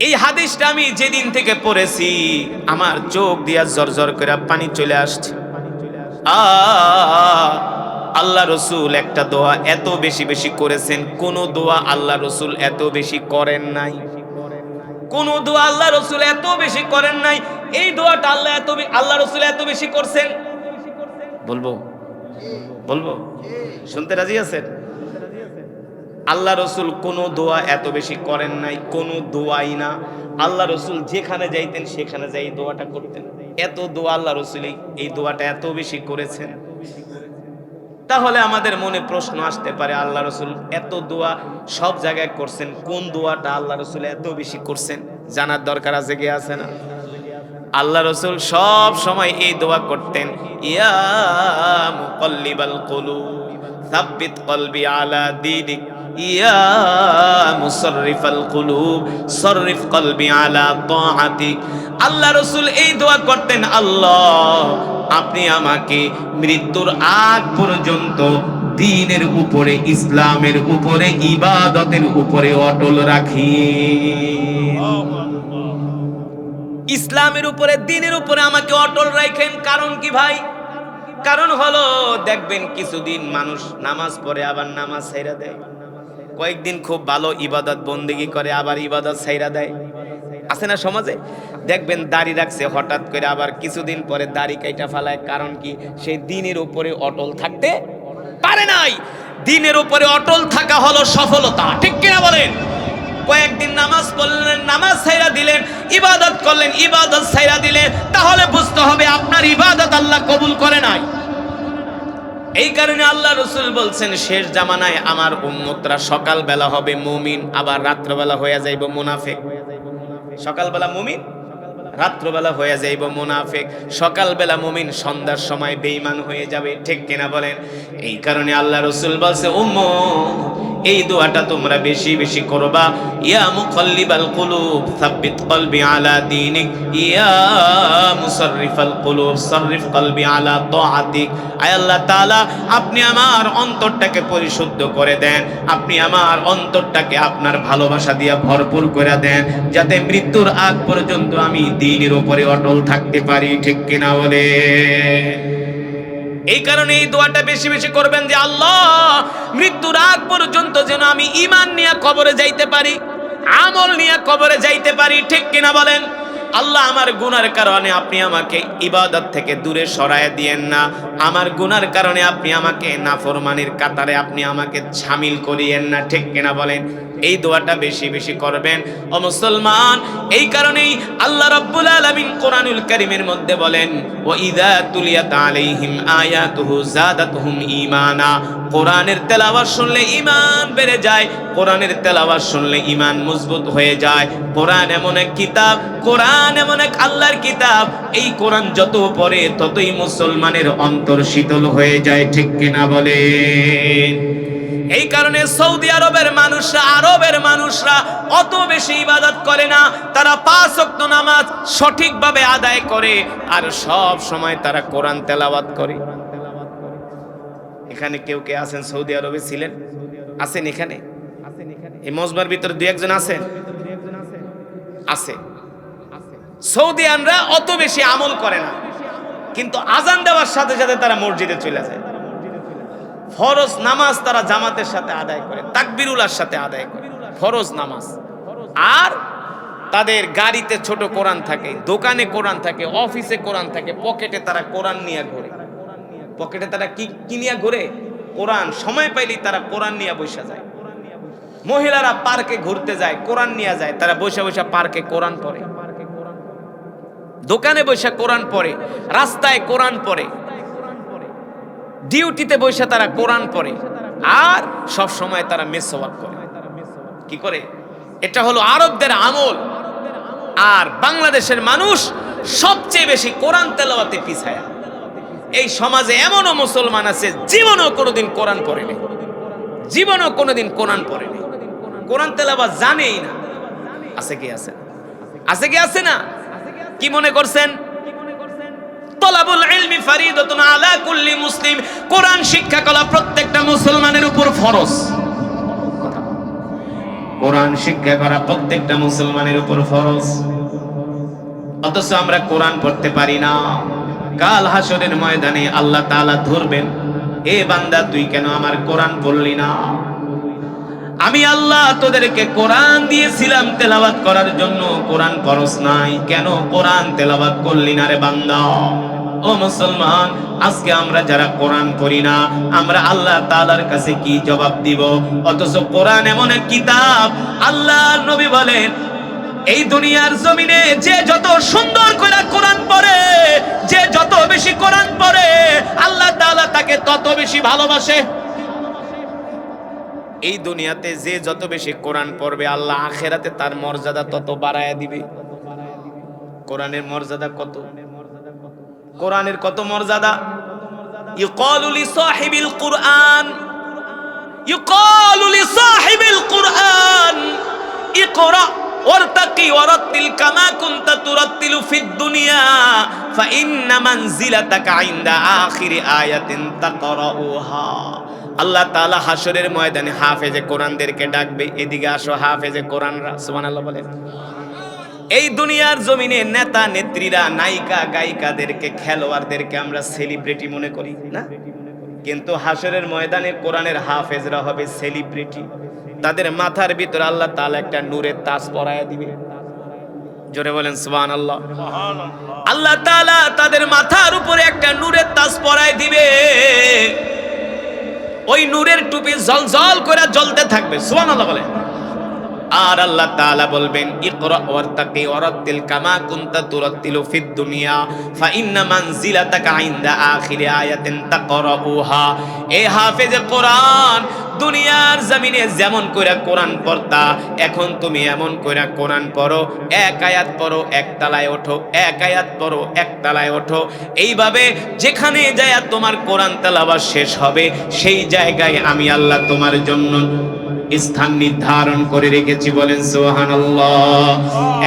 এই হাদিসটা আমি যেদিন থেকে পড়েছি আমার চোখ দিয়া জরজর করে পানি চলে আসছে। আল্লাহ রসুল একটা দোয়া এত বেশি বেশি করেছেন, কোন দোয়া আল্লাহ রসুল এত বেশি করেন নাই। কোন দোয়া আল্লাহ রসুল এত বেশি করেন নাই। এই দোয়াটা আল্লাহ রসুল এত বেশি করছেন। বলবো বলবো শুনতে রাজি আছেন? আল্লাহ রসুল কোনো দোয়া এত বেশি করেন নাই, কোনো দোয়াই না। আল্লাহ রসুল যেখানে যাইতেন সেখানে যাই দোয়াটা করতেন। এত দোয়া আল্লাহ রসুল এই দোয়াটা এত বেশি করেছেন। তাহলে আমাদের মনে প্রশ্ন আসতে পারে, আল্লাহ রসুল এত দোয়া সব জায়গায় করছেন, কোন দোয়াটা আল্লাহ রসুল এত বেশি করছেন? জানার দরকার আছে কি আছে না? আল্লাহ রসুল সব সময় এই দোয়া করতেন, ইয়া মুকাল্লিবাল কুলুব সাব্বিত কলবি আলা দীনিক, ইয়া মুসাররিফাল কুলুব সররিফ কলবি আলা তাআতিক। আল্লাহ রাসূল এই দোয়া করতেন, আল্লাহ আপনি আমাকে মৃত্যুর আগ পর্যন্ত দ্বীনের উপরে, ইসলামের উপরে, ইবাদতের উপরে অটল রাখিন। ইসলামের উপরে, দ্বীনের উপরে আমাকে অটল রাখেন। কারণ কি ভাই? কারণ হলো দেখবেন কিছুদিন মানুষ নামাজ পড়ে আবার নামাজ ছাইরা দেয়, কয়েকদিন খুব ভালো ইবাদত বন্দেগী করে আবার ইবাদত ছাইরা দেয়। আছে না সমাজে? দেখবেন দাড়ি রাখছে, হঠাৎ করে আবার কিছুদিন পরে দাড়ি কাইটা ফালায়। কারণ কি? সেই দ্বীনের উপরে অটল থাকতে পারে নাই। দ্বীনের উপরে অটল থাকা হলো সফলতা, ঠিক কিনা বলেন? কয়েকদিন নামাজ পড়লেন, নামাজ ছাইরা দিলেন, ইবাদত করলেন, ইবাদত ছাইরা দিলেন, তাহলে বুঝতে হবে আপনার ইবাদত আল্লাহ কবুল করে নাই। এই কারণে আল্লাহ রাসূল বলছেন, শেষ জামানায় আমার উম্মতরা সকালবেলা হবে মুমিন, আবার রাত্রবেলা হয়ে যাইব মুনাফিক। সকালবেলা মুমিন, রাত্রবেলা হয়ে যাইব মুনাফিক। সকালবেলা মুমিন, সন্ধ্যার সময় বেঈমান হয়ে যাবে, ঠিক কিনা বলেন? এই কারণে আল্লাহ রাসূল বলছে, উম্মত এই দোয়াটা তোমরা বেশি বেশি করবা, ইয়া মুকাল্লিবাল কুলুব সাব্বিত কলবি আলা দীনিক, ইয়া মুসাররিফাল কুলুব সররিফ কলবি আলা তাআতিক। আয় আল্লাহ তাআলা, আপনি আমার অন্তরটাকে পরিশুদ্ধ করে দেন, আপনি আমার অন্তরটাকে আপনার ভালোবাসা দিয়ে ভরপুর করে দেন, যাতে মৃত্যুর আগ পর্যন্ত আমি দ্বীনের উপরে অটল থাকতে পারি, ঠিক কিনা বলে? এই কারণে এই দোয়াটা বেশি বেশি করবেন যে আল্লাহ মৃত্যুর আগ পর্যন্ত যেন আমি ঈমান নিয়ে কবরে যাইতে পারি, আমল নিয়ে কবরে যাইতে পারি, ঠিক কিনা বলেন? আল্লাহ আমার গুনার কারণে আপনি আমাকে ইবাদত থেকে দূরে সরায় দিয়েন না, আমার গুনার কারণে আপনি আমাকে নাফরমানির কাতারে আপনি আমাকে শামিল করিয়েন না, ঠিক কিনা বলেন? এই দোয়াটা বেশি বেশি করবেন ও মুসলমান। এই কারণেই আল্লাহ রাব্বুল আলামিন কোরআনুল কারীমের মধ্যে বলেন, ওয়া ইযা তুলিয়াত আলাইহিম আয়াতুহু যাদাতুহুম ঈমানা। কোরআনের তেলাওয়াত শুনলে ঈমান বেড়ে যায়, কোরআনের তেলাওয়াত শুনলে ঈমান মজবুত হয়ে যায়। কোরআন এমন এক কিতাব, কোরআন এমন এক আল্লাহর কিতাব, এই কোরআন যত পড়ে ততই মুসলমানের অন্তর শীতল হয়ে যায়, ঠিক কিনা বলেন? এই কারণে সৌদি আরবের মানুষরা অত বেশি ইবাদত করে না, তারা 5 ওয়াক্ত নামাজ সঠিকভাবে আদায় করে আর সব সময় তারা কোরআন তেলাওয়াত করে। এখানে কেউ কে আছেন সৌদি আরবে ছিলেন? আছেন এখানে? এই মজমার ভিতরে 2 একজন আছেন? আছে। সৌদিয়ানরা অত বেশি আমল করে না, কিন্তু আজান দেওয়ার সাথে সাথে তারা মসজিদে চলে যায়। ফরজ নামাজ তারা জামাতের সাথে আদায় করে, তাকবীরুল্লাহর সাথে আদায় করে ফরজ নামাজ। আর তাদের গাড়িতে ছোট কোরআন থাকে, দোকানে কোরআন থাকে, অফিসে কোরআন থাকে, পকেটে তারা কোরআন নিয়ে ঘোরে। পকেটে তারা কি নিয়ে ঘোরে? কোরআন। সময় পাইলেই তারা কোরআন নিয়ে বসে যায়। মহিলারা পার্কে ঘুরতে যায়, কোরআন নিয়ে যায়, তারা বসে বসে পার্কে কোরআন পড়ে, দোকানে বসে কোরআন পড়ে, রাস্তায় কোরআন পড়ে, ডিউটিতে বসে তারা কোরআন পড়ে, আর সব সময় তারা মেসওয়াক করে। কি করে? এটা হলো আরবদের আমল। আর বাংলাদেশের মানুষ সবচেয়ে বেশি কোরআন তেলাওয়াতে পিছায়া। এই সমাজে এমনও মুসলমান আছে জীবনেও কোনোদিন কোরআন পড়েনি, জীবনেও কোনোদিন কোরআন পড়েনি, কোরআন তেলাওয়াত জানেই না। আছে কি? আছে। আছে কি? আছে না? কি মনে করছেন? তলাবুল ইলমি ফারিদাতুন আলা কুল্লি মুসলিম। কোরআন শিক্ষা করা প্রত্যেকটা মুসলমানের উপর ফরজ। কোরআন শিক্ষা করা প্রত্যেকটা মুসলমানের উপর ফরজ। অথচ আমরা কোরআন পড়তে পারি না। কাল হাসরের ময়দানে আল্লাহ তাআলা ধরবেন, এ বান্দা তুই কেন আমার কোরআন পড়লি না? আমি আল্লাহ তোদেরকে কোরআন দিয়েছিলাম তেলাওয়াত করার জন্য, কোরআন পড়স নাই, কেন কোরআন তেলাওয়াত করলি না রে বান্দা? ও মুসলমান, আজকে আমরা যারা কোরআন পড়ি না, আমরা আল্লাহ তাআলার কাছে কি জবাব দিব? অথচ কোরআন এমন এক কিতাব, আল্লাহর নবী বলেন এই দুনিয়ার জমিনে যে যত সুন্দর করে কোরআন পড়ে, যে যত বেশি কোরআন পড়ে, আল্লাহ তাআলা তাকে তত বেশি ভালোবাসে। এই দুনিয়াতে যে যত বেশি কোরআন পড়বে, আল্লাহ আখিরাতে তার মর্যাদা তত বাড়ায়া দিবে। কোরআনের মর্যাদা কত? কোরআনের কত মর্যাদা! ইউকালু লিসাহিবিল কুরআন, ইউকালু লিসাহিবিল কুরআন ইকরা ওয়ারতাকি ওয়ারাতিল কামা কুনতা তুরাতিলু ফিদ দুনিয়া ফাইন্না মানজিলাতাকা ইনদা আখিরি আয়াতিন তাকরাউহা। আল্লাহ তাআলা হাসরের ময়দানে হাফেজে কোরআনদেরকে ডাকবে, এদিকে আসো হাফেজে কোরআনরা। সুবহানাল্লাহ বলেন। এই দুনিয়ার জমিনে নেতা নেত্রীরা, নায়িকা গায়িকাদেরকে, খেলোয়াড়দেরকে আমরা সেলিব্রিটি মনে করি না, কিন্তু হাসরের ময়দানে কোরআনের হাফেজরা হবে সেলিব্রিটি। তাদের মাথার ভিতরে আল্লাহ তাআলা একটা নূরের তাজ পরায়া দিবে। জোরে বলেন সুবহানাল্লাহ। আল্লাহ তাআলা তাদের মাথার উপরে একটা নূরের তাজ পরায় দিবে। ওই নূরের টুপি জলজল করে জ্বলতে থাকবে। সুবহানাল্লাহ বলেন। আর আল্লাহ তাআলা বলবেন ইকরা ওয়ারতাকি ওয়ারাতিল কামা কুনতা তুরাতিলু ফিদ দুনিয়া ফাইন্না মানজিলাতাকা ইনদা আখিরি আয়াতিন তাকরাউহা। এ হাফেজে কোরআন, দুনিয়ার জমিনে যেমন কইরা কোরআন পড়তা, এখন তুমি এমন কইরা কোরআন পড়ো, এক আয়াত পড়ো এক তলায় ওঠো, এক আয়াত পড়ো এক তলায় ওঠো। এইভাবে যেখানে যায় তোমার কোরআন তেলাওয়াত শেষ হবে, সেই জায়গায় আমি আল্লাহ তোমার জন্য স্থান নির্ধারণ করে রেখেছি। বলেন সুবহানাল্লাহ।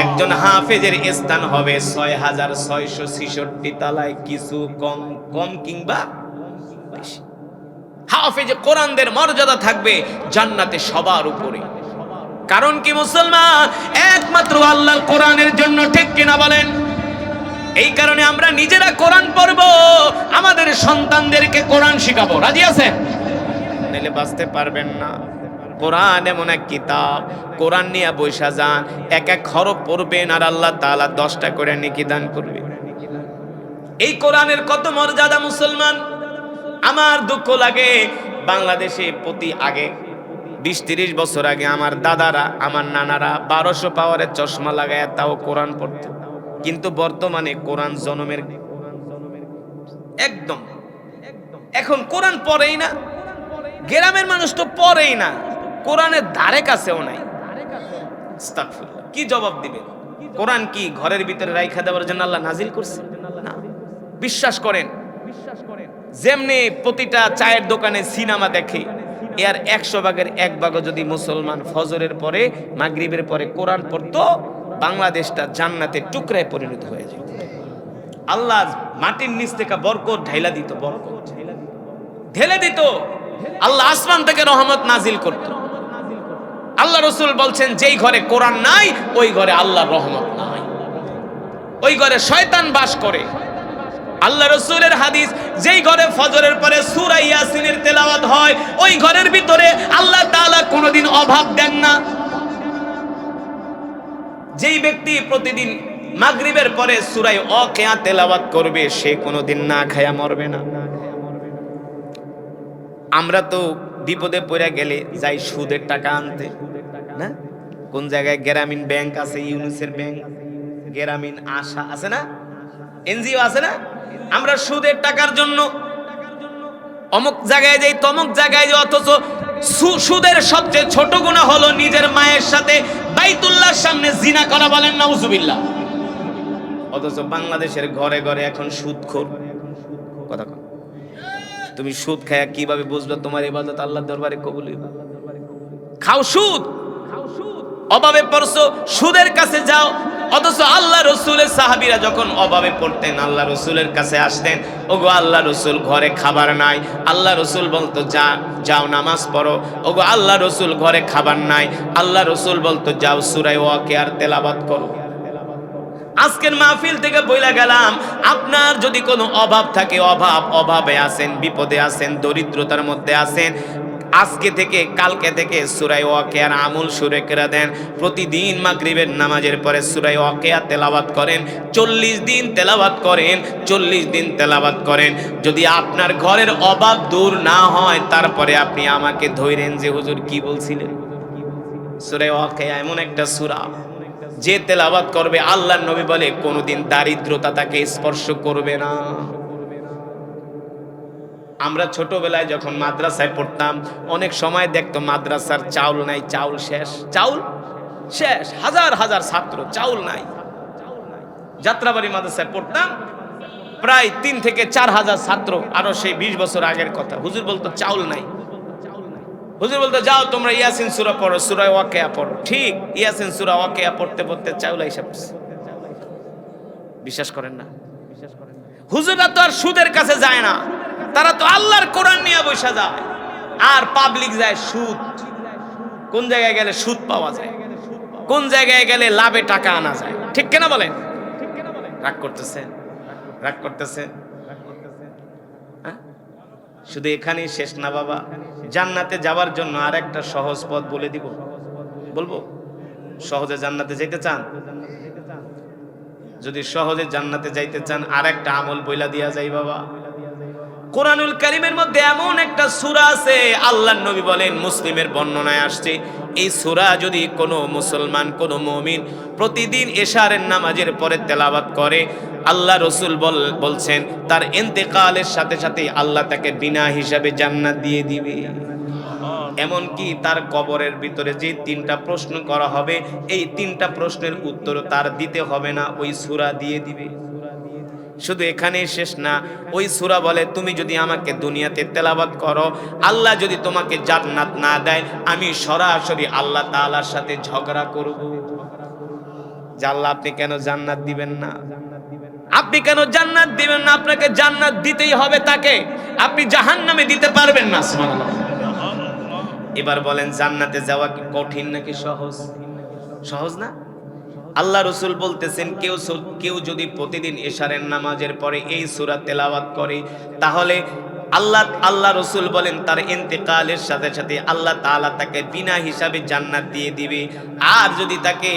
একজন হাফেজের স্থান হবে 6666 তলায়, কিছু কম কম কিংবা বেশি। হাফেজে কোরআনদের মর্যাদা থাকবে জান্নাতে সবার উপরে। কারণ কি মুসলমান? একমাত্র আল্লাহর কোরআনের জন্য, ঠিক কিনা বলেন? এই কারণে আমরা নিজেরা কোরআন পড়বো, আমাদের সন্তানদেরকে কোরআন শিখাবো। রাজি আছেন? নাহলে বাঁচতে পারবেন না। কোরআন এমন এক কিতাব, কোরআন নিয়ে বৈশা যান, এক এক হরফ পড়বেন আর আল্লাহ তাআলা 10টা করে নেকি দান করবে। এই কোরআনের কত মর্যাদা মুসলমান! আমার দুঃখ লাগে, বাংলাদেশে প্রতি আগে 20-30 বছর আগে আমার দাদারা, আমার নানারা 1200 পাওয়ারের চশমা লাগায় তাও কোরআন পড়ত। কিন্তু বর্তমানে কোরআন জনমের একদম, এখন কোরআন পড়েই না। গ্রামের মানুষ তো পড়েই না, কোরআনের ধারে কাছেও নাই। আস্তাগফিরুল্লাহ। কি জবাব দিবেন? কোরআন কি ঘরের ভিতরে রাইখা দেওয়ার জন্য আল্লাহ নাজিল করছে? না। বিশ্বাস করেন, যেমনি প্রতিটা চায়ের দোকানে সিনেমা দেখে, এর 100 ভাগের 1 ভাগও যদি মুসলমান ফজরের পরে মাগরিবের পরে কোরআন পড়তো, বাংলাদেশটা জান্নাতের টুকরায় পরিণত হয়ে যেত। আল্লাহ মাটির নিচ থেকে বরকত ঢাইলা দিত, বরকত ঢেলে দিত। আল্লাহ আসমান থেকে রহমত নাজিল করত। আল্লাহ রসুল বলছেন, যেই ঘরে কোরআন নাই ওই ঘরে আল্লাহর রহমত নাই, ওই ঘরে শয়তান বাস করে। আল্লাহ রসুলের হাদিস, যেই ঘরে ফজরের পরে সূরা ইয়াসিনের তেলাওয়াত হয় ওই ঘরের ভিতরে আল্লাহ তাআলা কোনোদিন অভাব দেন না। যেই ব্যক্তি প্রতিদিন মাগরিবের পরে সূরা ওয়াকিয়া তেলাওয়াত করবে সে কোনোদিন না খায়া মরবে না। আমরা তো বিপদে পড়ে গেলে যাই সুদের টাকা আনতে, না? কোন জায়গায় গ্রামীণ ব্যাংক আছে, ইউনিসের ব্যাংক, গ্রামীণ আশা আছে না, এনজিও আছে না? আমরা সুদের টাকার জন্য অমুক জায়গায় যাই, তমুক জায়গায় যাই, অথচ সুদের সবচেয়ে ছোট গুনাহ হলো নিজের মায়ের সাথে বাইতুল্লাহর সামনে জিনা করা, বলেন নাউজুবিল্লাহ। অথচ বাংলাদেশের ঘরে ঘরে এখন সুদখোর। কথা কন, তুমি সুদ খায়া কিভাবে বুঝবে তোমার ইবাদত আল্লাহর দরবারে কবুল হইবে? খাও সুদ, অভাবে পড়ছো, সুদের কাছে যাও। অথচ আল্লাহ রসুলের সাহাবীরা যখন অভাবে পড়তেন আল্লাহ রসুলের কাছে আসতেন, ওগো আল্লাহ রসুল ঘরে খাবার নাই, আল্লাহ রসুল বলতো যাও নামাজ পড়ো। ওগো আল্লাহ রসুল ঘরে খাবার নাই, আল্লাহ রসুল বলতো যাও সূরা ওয়াকিয়ার তেলাওয়াত করো। আজকের মাহফিল থেকে বইলা গেলাম, আপনার যদি কোনো অভাব থাকে, অভাবে আছেন, বিপদে আছেন, দরিদ্রতার মধ্যে আছেন, আজকে থেকে কালকে থেকে সূরা ওয়াকিয়ার আমল শুরু করে দেন। প্রতিদিন মাগরিবের নামাজের পরে সূরা ওয়াকিয়া তেলাওয়াত করেন, 40 দিন তেলাওয়াত করেন, 40 দিন তেলাওয়াত করেন। যদি আপনার ঘরের অভাব দূর না হয়, তারপরে আপনি আমাকে ধইরেন যে হুজুর কি বলছিলেন। সূরা ওয়াকিয়া এমন একটা সূরা, যে তেলাওয়াত করবে আল্লাহর নবী বলে কোনোদিন দারিদ্রতা তাকে স্পর্শ করবে না। আমরা ছোটবেলায় যখন মাদ্রাসায় পড়তাম অনেক সময় দেখতো মাদ্রাসার চাউল নাই, চাউল শেষ, চাউল শেষ, হাজার হাজার ছাত্র, চাউল নাই। যাত্রাবাড়ি মাদ্রাসায় পড়তাম, প্রায় 3 থেকে 4 হাজার ছাত্র, আরো সেই 20 বছর আগের কথা। হুজুর বলতো চাউল নাই, হুজুর বলতো যাও তোমরা ইয়াসিন সূরা পড়ো, সূরা ওয়াকিয়া পড়ো। ঠিক ইয়াসিন সূরা ওয়াকিয়া পড়তে পড়তে চাউল আইসা পড়ছে। বিশ্বাস করেন না? হুজুররা তো আর সুদের কাছে যায় না, তারা তো আল্লাহর কোরআন নিয়ে বসে যায়। আর পাবলিক যায় সুদ। কোন জায়গায় গেলে সুদ পাওয়া যায়, কোন জায়গায় গেলে লাভে টাকা আনা যায়। ঠিক কিনা বলেন? রাগ করতেছে, রাগ করতেছে। শুধু এখানেই শেষ না বাবা, জান্নাতে যাওয়ার জন্য আর একটা সহজ পথ বলে দিব। বলবো? সহজে জান্নাতে যেতে চান? যদি সহজে জান্নাতে যাইতে চান আর একটা আমল বইলা দিয়া যাই বাবা। কোরআনুল কারীমের মধ্যে এমন একটা সূরা আছে, আল্লাহর নবী বলেন, মুসলিমের বর্ণনায় আসছে, এই সূরা যদি কোনো মুসলমান, কোনো মুমিন প্রতিদিন এশারের নামাজের পরে তেলাওয়াত করে, আল্লাহ রসুল বলছেন তার ইন্তেকালের সাথে সাথে আল্লাহ তাকে বিনা হিসাবে জান্নাত দিয়ে দিবে। এমনকি তার কবরের ভিতরে যে 3টা প্রশ্ন করা হবে, এই 3টা প্রশ্নের উত্তর তার দিতে হবে না, ওই সূরা দিয়ে দিবে। শুধু এখানেই শেষ না, ওই সূরা বলে তুমি যদি আমাকে দুনিয়াতে তেলাওয়াত করো, আল্লাহ যদি তোমাকে জান্নাত না দেয়, আমি সরাসরি আল্লাহ তাআলার সাথে ঝগড়া করব যে আল্লাহ আপনি কেন জান্নাত দিবেন না, আপনি কেন জান্নাত দিবেন না, আপনাকে জান্নাত দিতেই হবে তাকে, আপনি জাহান্নামে দিতে পারবেন না। সুবহানাল্লাহ। এবার বলেন জান্নাতে যাওয়া কি কঠিন নাকি সহজ? সহজ না? আল্লাহ রসুল বলতেছেন কেউ যদি প্রতিদিন এশারের নামাজের পরে এই সূরা তেলাওয়াত করে, তাহলে আল্লাহ রসুল বলেন তার ইন্তেকালের সাথে সাথে আল্লাহ তাআলা তাকে বিনা হিসাবে জান্নাত দিয়ে দিবে। আর যদি তাকে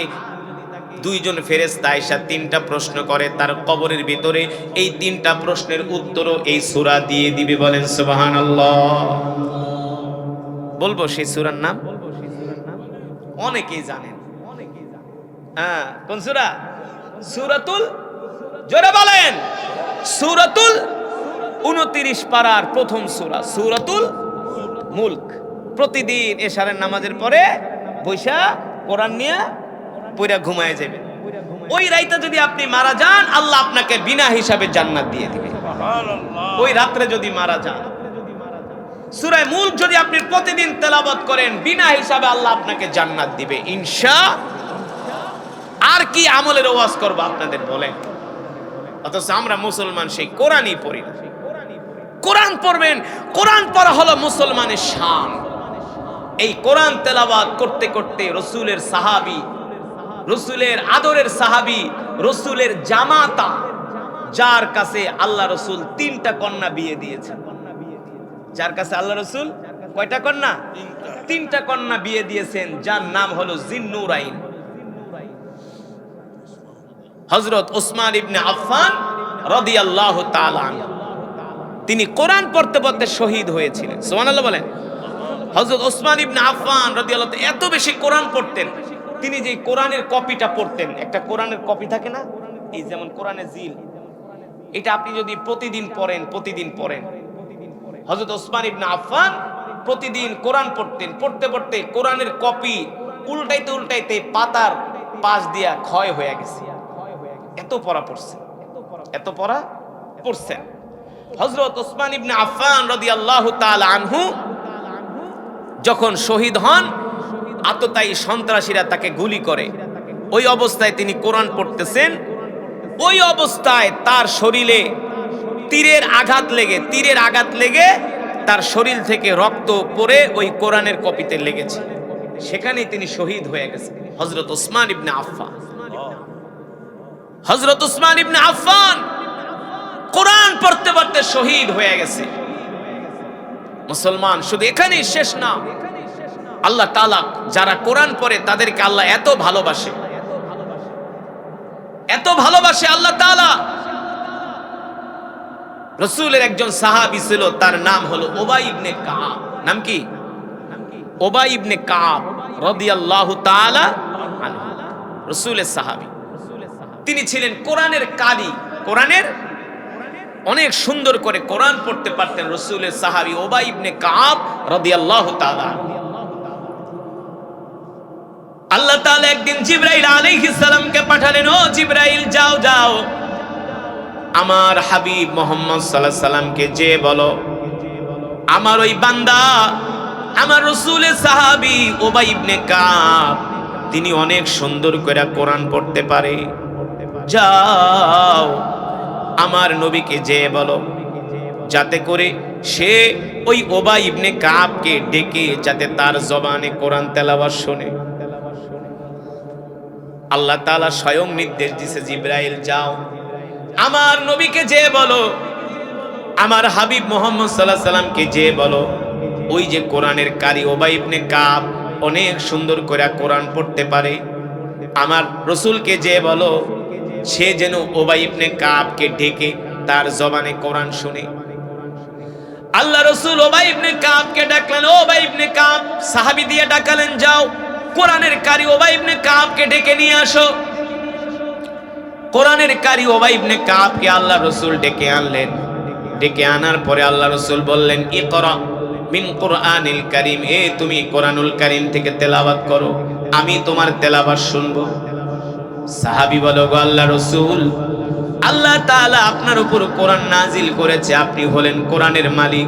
2 জন ফেরেশতা এসে 3টা প্রশ্ন করে, তার কবরের ভিতরে এই 3টা প্রশ্নের উত্তরও এই সূরা দিয়ে দিবে। বলেন সুবহানাল্লাহ। বলবো সেই সূরার নাম? অনেকেই জানেন। হ্যাঁ, কোন সূরা? সূরাতুল, জোরে বলেন, সূরাতুল 29 পারার প্রথম সূরা, সূরাতুল মুলক। প্রতিদিন এশারের নামাজের পরে বৈশা কোরআন নিয়ে পড়া ঘুমায় যাবেন। ওই রাইতে যদি আপনি মারা যান, আল্লাহ আপনাকে বিনা হিসাবে জান্নাত দিয়ে দিবে। ওই রাত্রে যদি মারা যান, সূরা মুলক যদি আপনি প্রতিদিন তেলাওয়াত করেন বিনা হিসাবে আল্লাহ আপনাকে জান্নাত দিবে আর কি আমলের ওয়াজ করব আপনাদের বলেন? অথচ আমরা মুসলমান সেই কোরআনই পড়ি না। কোরআন পড়বেন, কোরআন পড়া হলো মুসলমানের শান। এই কোরআন তেলাওয়াত করতে করতে রাসূলের সাহাবী, রাসূলের আদরের সাহাবী, রাসূলের জামাতা, যার কাছে আল্লাহ রাসূল 3টা কন্যা বিয়ে দিয়েছেন, যার কাছে আল্লাহ রাসূল কয়টা কন্যা? 3টা কন্যা বিয়ে দিয়েছেন, যার নাম হলো জিন্নুরাইন। হযরত ওসমান ইবনে আফফান রাদিয়াল্লাহু তাআলা আনহু, তিনি কোরআন পড়তে পড়তে শহীদ হয়েছিলেন। সুবহানাল্লাহ বলেন। হযরত ওসমান ইবনে আফফান রাদিয়াল্লাহু তাআলা এত বেশি কোরআন পড়তেন, তিনি যে কোরআনের কপিটা পড়তেন, একটা কোরআনের কপি থাকে না, এই যেমন কোরআনের জিল, এটা আপনি যদি প্রতিদিন পড়েন, হযরত ওসমান ইবনে আফফান প্রতিদিন কোরআন পড়তেন, পড়তে পড়তে কোরআনের কপি উল্টাইতে পাতার পাশ দিয়া ক্ষয় হয়ে গেছে। এত পড়া পড়ছেন। হযরত ওসমান ইবনে আফফান রাদিয়াল্লাহু তাআলা আনহু যখন শহীদ হন, আততায়ী সন্ত্রাসীরা তাকে গুলি করে। ওই অবস্থায় তিনি কোরআন পড়তেছেন, ওই অবস্থায় তার শরীরে তীরের আঘাত লেগে তার শরীর থেকে রক্ত পড়ে ওই কোরআনের কপিতে লেগেছে। সেখানেই তিনি শহীদ হয়ে গেছেন। হযরত ওসমান ইবনে আফফান কোরআন পড়তে পড়তে শহীদ হয়ে গেছে। মুসলমান শুধু এখানেই শেষ না, আল্লাহ তাআলা যারা কোরআন পড়ে তাদেরকে আল্লাহ এত ভালোবাসে আল্লাহ তাআলা। রাসূলের একজন সাহাবী ছিল, তার নাম হলো উবাই ইবনে কাব। নাম কি? উবাই ইবনে কাব রাদিয়াল্লাহু তাআলা আনহু, রাসূলের সাহাবী। তিনি ছিলেন কোরআনের কারি, কোরআনের অনেক সুন্দর করে কোরআন পড়তে পারতেন রাসূলের সাহাবী উবাই ইবনে কাব রাদিয়াল্লাহু তাআলা। আল্লাহ তাআলা একদিন জিবরাইল আলাইহিস সালামকে পাঠালেন, ও জিবরাইল যাও আমার হাবিব মুহাম্মদ সাল্লাল্লাহু আলাইহি সাল্লামকে যে বলো, আমার ওই বান্দা, আমার রাসূলের সাহাবী উবাই ইবনে কাব, তিনি অনেক সুন্দর করে কোরআন পড়তে পারে। যাও আমার নবীকে যে বলো, যাতে করে সে ওই উবাই ইবনে কাবকে ডেকে যাতে তার জবানে কোরআন তেলাওয়াত শুনে। আল্লাহ তাআলা স্বয়ং নির্দেশ দিয়েছে, জিবরাইল যাও আমার নবীকে যে বলো, আমার হাবিব মুহাম্মদ সাল্লাল্লাহু আলাইহি সাল্লামকে যে বলো, ওই যে কোরআনের কারি উবাই ইবনে কাব অনেক সুন্দর করে কোরআন পড়তে পারে, আমার রাসূলকে যে বলো সে যেন উবাই ইবনে কাবকে ডেকে তার জবানে কোরআন শুনে। আল্লাহ রাসূল উবাই ইবনে কাবকে ডাকলেন, ও উবাই ইবনে কাব, সাহাবী দিয়ে ডাকলেন, যাও কোরআনের কারি উবাই ইবনে কাবকে ডেকে নিয়ে আসো। কোরআনের কারি উবাই ইবনে কাবকে আল্লাহ রাসূল ডেকে আনলেন। ডেকে আনার পরে আল্লাহ রাসূল বললেন, ইকরা মিন কুরআনিল কারীম, তুমি কোরআনুল কারীম থেকে তেলাওয়াত করো, আমি তোমার তেলাওয়াত শুনবো। সাহাবী বলো, গো আল্লাহ রাসূল, আল্লাহ তাআলা আপনার উপর কোরআন নাজিল করেছে, আপনি হলেন কোরআনের মালিক,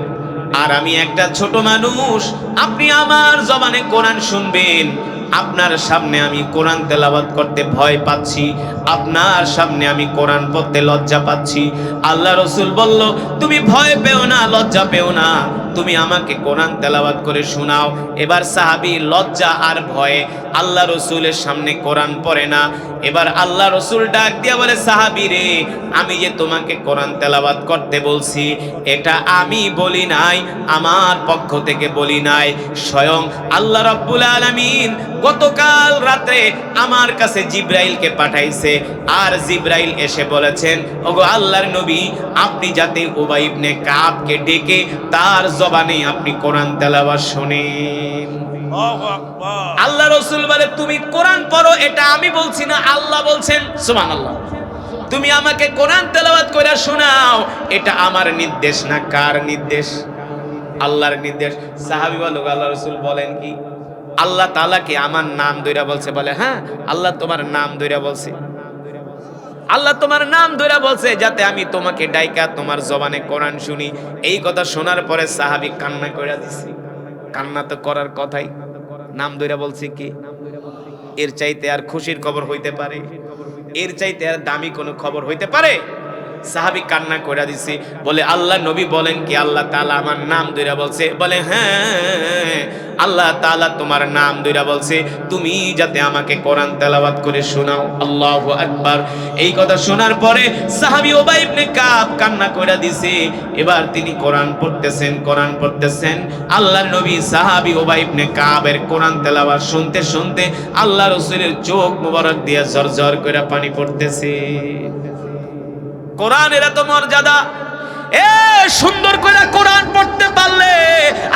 আর আমি একটা ছোট মানুষ, আপনি আমার জবানে কোরআন শুনবেন। আপনার সামনে আমি কোরআন তেলাওয়াত করতে ভয় পাচ্ছি, আপনার সামনে আমি কোরআন পড়তে লজ্জা পাচ্ছি। আল্লাহ রাসূল বলল, তুমি ভয় পেও না, লজ্জা পেও না, তুমি আমাকে কোরআন তেলাওয়াত করে শোনাও। এবার সাহাবী লজ্জা আর ভয়ে আল্লাহ রাসূলের সামনে কোরআন পড়ে না। এবার আল্লাহ রাসূল ডাক দিয়ে বলে, সাহাবী রে, আমি যে তোমাকে কোরআন তেলাওয়াত করতে বলছি, এটা আমি বলি নাই, আমার পক্ষ থেকে বলি নাই, স্বয়ং আল্লাহ রাব্বুল আলামিন গতকাল রাতে আমার কাছে জিবরাইলকে পাঠাইছে, আর জিবরাইল এসে বলেছেন, ওগো আল্লাহর নবী, আপনি যাতে উবাই ইবনে কাবকে ডেকে তার জবানে আপনি কোরআন তেলাওয়াত শুনেন। আল্লাহ রাসূল বলে, তুমি কোরআন পড়ো, এটা আমি বলছি না, আল্লাহ বলছেন। সুবহানাল্লাহ। তুমি আমাকে কোরআন তেলাওয়াত করে শোনাও, এটা আমার নির্দেশ না, কার নির্দেশ? আল্লাহর নির্দেশ। সাহাবী বলে, আল্লাহ রাসূল বলেন কি? আল্লাহ তাআলা কি আমার নাম ধইরা বলছে? বলে, হ্যাঁ, আল্লাহ তোমার নাম ধইরা বলছে। আল্লাহ তোমার নাম ধরে বলছে যাতে আমি তোমাকে ডাইকা তোমার জবানে কোরআন শুনি। এই কথা শোনার পরে সাহাবী কান্না করে দিছে। কান্না তো করার কথাই, নাম ধরে বলছে কি, এর চাইতে আর খুশির খবর হইতে পারে? এর চাইতে আর দামি কোনো খবর হইতে পারে? সাহাবী কান্না করে দিছে, বলে আল্লাহ নবী বলেন কি আল্লাহ তাআলা আমার নাম ধরে বলছে? বলে হ্যাঁ, আল্লাহ তাআলা তোমার নাম ধরে বলছে তুমি যাতে আমাকে কোরআন তেলাওয়াত করে শোনাও। আল্লাহু আকবার। এই কথা শোনার পরে সাহাবী উবাই ইবনে কাব কান্না করে দিছে। এবার তিনি কোরআন পড়তেছেন, কোরআন পড়তেছেন। আল্লাহর নবী সাহাবী উবাই ইবনে কাবের কোরআন তেলাওয়াত শুনতে শুনতে আল্লাহ রাসূলের চোখ মোবারক দিয়ে ঝরঝর করে পানি পড়তেছে। কোরআনের এত মর্যাদা, এ সুন্দর করে কোরআন পড়তে পারলে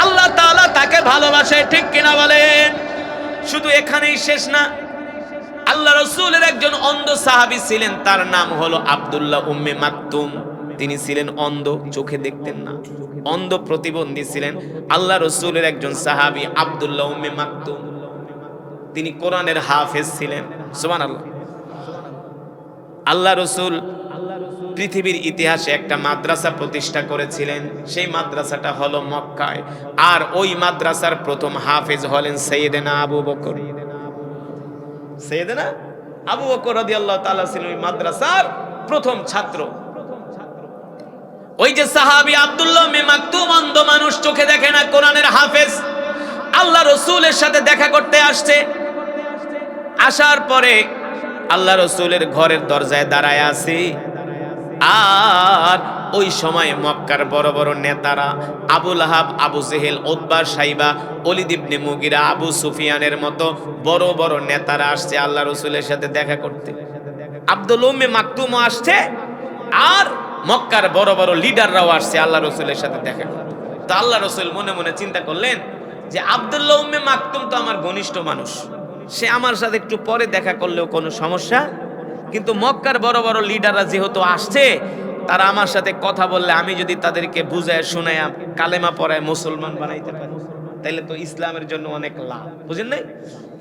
আল্লাহ তাআলা তাকে ভালোবাসে, ঠিক কিনা বলেন? শুধু এখানেই শেষ না, আল্লাহ রাসূলের একজন অন্ধ সাহাবী ছিলেন, তার নাম হলো আব্দুল্লাহ উম্মে মাকতুম। তিনি ছিলেন অন্ধ, চোখে দেখতেন না, অন্ধ প্রতিবন্ধী ছিলেন। আল্লাহ রাসূলের একজন সাহাবী আব্দুল্লাহ উম্মে মাকতুম, তিনি কোরআনের হাফেজ ছিলেন। সুবহানাল্লাহ। আল্লাহ রাসূল পৃথিবীর ইতিহাসে একটা মাদ্রাসা প্রতিষ্ঠা করেছিলেন, সেই মাদ্রাসাটা হলো মক্কায়। আর ওই মাদ্রাসার প্রথম হাফেজ হলেন সাইয়েদনা আবু বকর। সাইয়েদনা আবু বকর রাদিয়াল্লাহু তাআলা ছিলেন ওই মাদ্রাসার প্রথম ছাত্র। ওই যে সাহাবী আব্দুল্লাহ ইবনে মাকতুম, অন্ধ মানুষ, চোখে দেখে না, কোরআনের হাফেজ, আল্লাহ রাসূলের সাথে দেখা করতে আসছে। আসার পরে আল্লাহ রাসূলের ঘরের দরজায় দাঁড়ায় আছে। আর ওই সময় মক্কার বড় বড় নেতারা আবু লাহাব, আবু জেহেল, উতবা, সাইবা, ওলীদ ইবনে মুগিরা, আবু সুফিয়ানের মতো বড় বড় নেতারা আসছে আল্লাহ রাসূলের সাথে দেখা করতে। আব্দুল্লাহ উম্মে মাকতুমও আসছে, আর মক্কার বড় বড় লিডাররাও আসছে আল্লাহ রাসূলের সাথে দেখা করতে। তো আল্লাহ রাসূল মনে মনে চিন্তা করলেন যে আব্দুল্লাহ উম্মে মাকতুম তো আমার ঘনিষ্ঠ মানুষ, সে আমার সাথে একটু পরে দেখা করলেও কোনো সমস্যা, কিন্তু মক্কার বড় বড় লিডাররা যেহেতু আসছে, তারা আমার সাথে কথা বললে আমি যদি তাদেরকে বুঝায় শোনায় কালেমা পড়ায় মুসলমান বানাইতে পারি, তাইলে তো ইসলামের জন্য অনেক লাভ, বুঝেন নাই?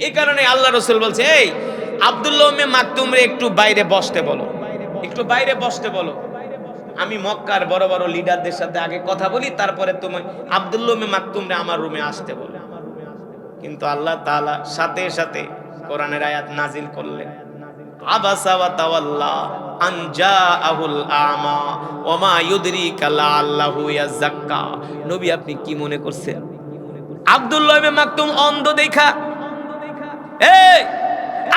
এই কারণে আল্লাহ রাসূল বলছে, এই আব্দুল্লাহ উম্মে মাকতুমরে একটু বাইরে বসতে বলো, একটু বাইরে বসতে বলো, আমি মক্কার বড় বড় লিডারদের সাথে আগে কথা বলি, তারপরে তুমি আব্দুল্লাহ উম্মে মাকতুমরে আমার রুমে আসতে বলো। কিন্তু আল্লাহ তাআলা সাথে সাথে কোরআনের আয়াত নাজিল করলেন, আবাসা ওয়া তাওয়াল্লা আন জাআহুল আমা ওয়া মা ইউদরিকা লাআল্লাহু ইয়াযাক্কা। নবী আপনি কি মনে করছেন আব্দুল্লাহ ইবনে মাকতুম অন্ধ দেখা? এই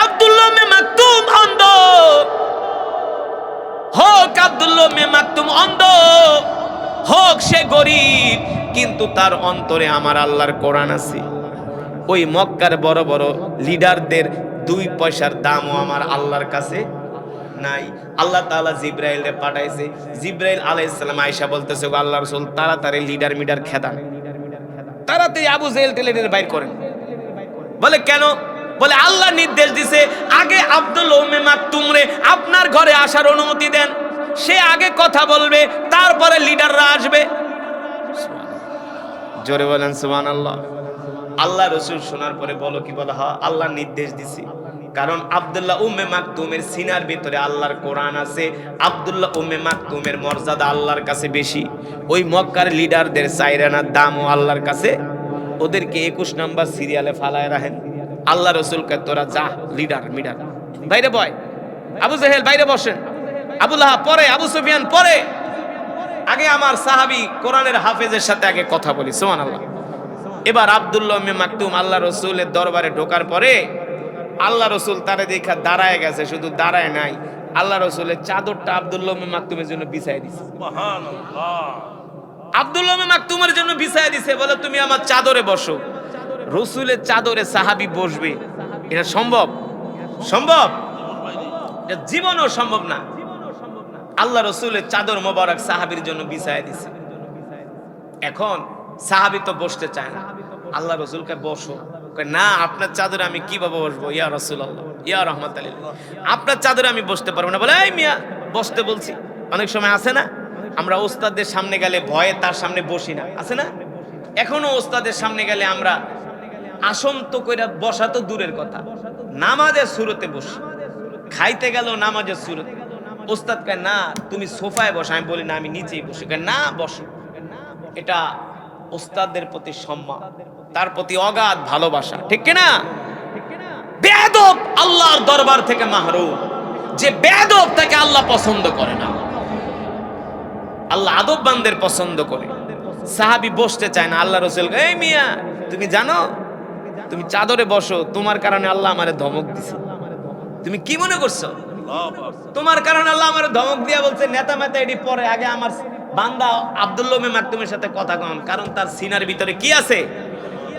আব্দুল্লাহ ইবনে মাকতুম অন্ধ হোক, আব্দুল্লাহ ইবনে মাকতুম অন্ধ হোক, সে গরীব, কিন্তু তার অন্তরে আমার আল্লাহর কোরআন আছে। ওই মক্কার বড় বড় লিডারদের 2 পয়সার দামও আমার আল্লাহর কাছে নাই। আল্লাহ তাআলা জিবরাইলকে পাঠাইছে। জিবরাইল আলাইহিস সালাম আয়েশা বলতেছে, গো আল্লাহর রাসূল তাড়াতাড়ি লিডার মিডার খেদান, তাড়াতাড়ি আবু জেহেল টেলের বাইর করেন। বলে কেন? বলে আল্লাহ নির্দেশ দিছে আগে আব্দুল্লাহ উম্মে মাকতুমরে আপনার ঘরে আসার অনুমতি দেন, সে আগে কথা বলবে, তারপরে লিডাররা আসবে। জোরে বলেন সুবহানাল্লাহ। আল্লাহ রাসূল শোনার পরে বলো কি বলা? হ্যাঁ, আল্লাহ নির্দেশ দিছে, কারণ আব্দুল্লাহ উম্মে মাকতুমের সিনার ভিতরে আল্লাহর কোরআন আছে। আব্দুল্লাহ উম্মে মাকতুমের মর্যাদা আল্লাহর কাছে বেশি। ওই মক্কার লিডারদের চাইরানার দামও আল্লাহর কাছে, ওদেরকে 21 নাম্বার সিরিয়ালে ফালায় রাখেন। আল্লাহ রাসূলকে তোরা যা লিডার মিডার বাইরে বয়, আবু জেহেল বাইরে বসেন, আবু লাহাব পরে, আবু সুফিয়ান পরে, আগে আমার সাহাবী কোরআনের হাফেজের সাথে আগে কথা বলি। সুবহানাল্লাহ। এবার আব্দুল্লাহ উম্মে মাকতুম আল্লাহ রাসূলের দরবারে ঢোকার পরে আল্লাহ রাসূল তারে দেখা দাঁড়ায় গেছে, শুধু দাঁড়ায় নাই, আল্লাহ রাসূলের চাদরটা আব্দুল্লাহ উম্মে মাকতুমের জন্য বিছায় দিয়েছে। সুবহানাল্লাহ। আব্দুল্লাহ উম্মে মাকতুমের জন্য বিছায় দিয়েছে, বলে তুমি আমার চাদরে বসো। রাসূলের চাদরে সাহাবী বসবে, এটা সম্ভব? সম্ভব? এটা জীবনেও সম্ভব না। আল্লাহ রাসূলের চাদর মোবারক সাহাবীর জন্য বিছায় দিয়েছে। এখন সাহাবী তো বসতে চায় না, আল্লাহ রাসূলকে বসো, না আপনার চাদরে আমি কিভাবে বসবো ইয়া রাসূলুল্লাহ, ইয়া রাহমাতাল লিল আলামিন, আপনার চাদরে আমি বসতে পারবো না। বলে এই মিয়া বসতে বলছি। অনেক সময় আছে না, আমরা ওস্তাদের সামনে গেলে ভয়ে তার সামনে বসি না, আছে না? এখনো ওস্তাদের সামনে গেলে আমরা আসন তো কইরা বসা তো দূরের কথা, নামাজের সুরতে বসি, খাইতে গেল নামাজের সুরতে, ওস্তাদ কয় না তুমি সোফায় বসো, আমি বলি না আমি নিচেই বসি, কয় না বসো। এটা ওস্তাদের প্রতি সম্মান, তার প্রতি অগাধ ভালোবাসা, ঠিক কিনা? বেয়াদব আল্লাহর দরবার থেকে মাহরুম। যে বেয়াদব তাকে আল্লাহ পছন্দ করে না, আল্লাহ আদববানদের পছন্দ করে। সাহাবী বসতে চায় না, আল্লাহ রাসূল এই মিয়া তুমি জানো তুমি চাদরে বসো, তোমার কারণে আল্লাহ আমারে ধমক দিছে। তুমি কি মনে করছো তোমার কারণে আল্লাহ আমারে ধমক দিয়া বলছে নেতা মেতা এডি পরে, আগে আমার বান্দা আব্দুল্লাহ মাকতুমের সাথে কথা কন, কারণ তার সিনার ভিতরে কি আছে?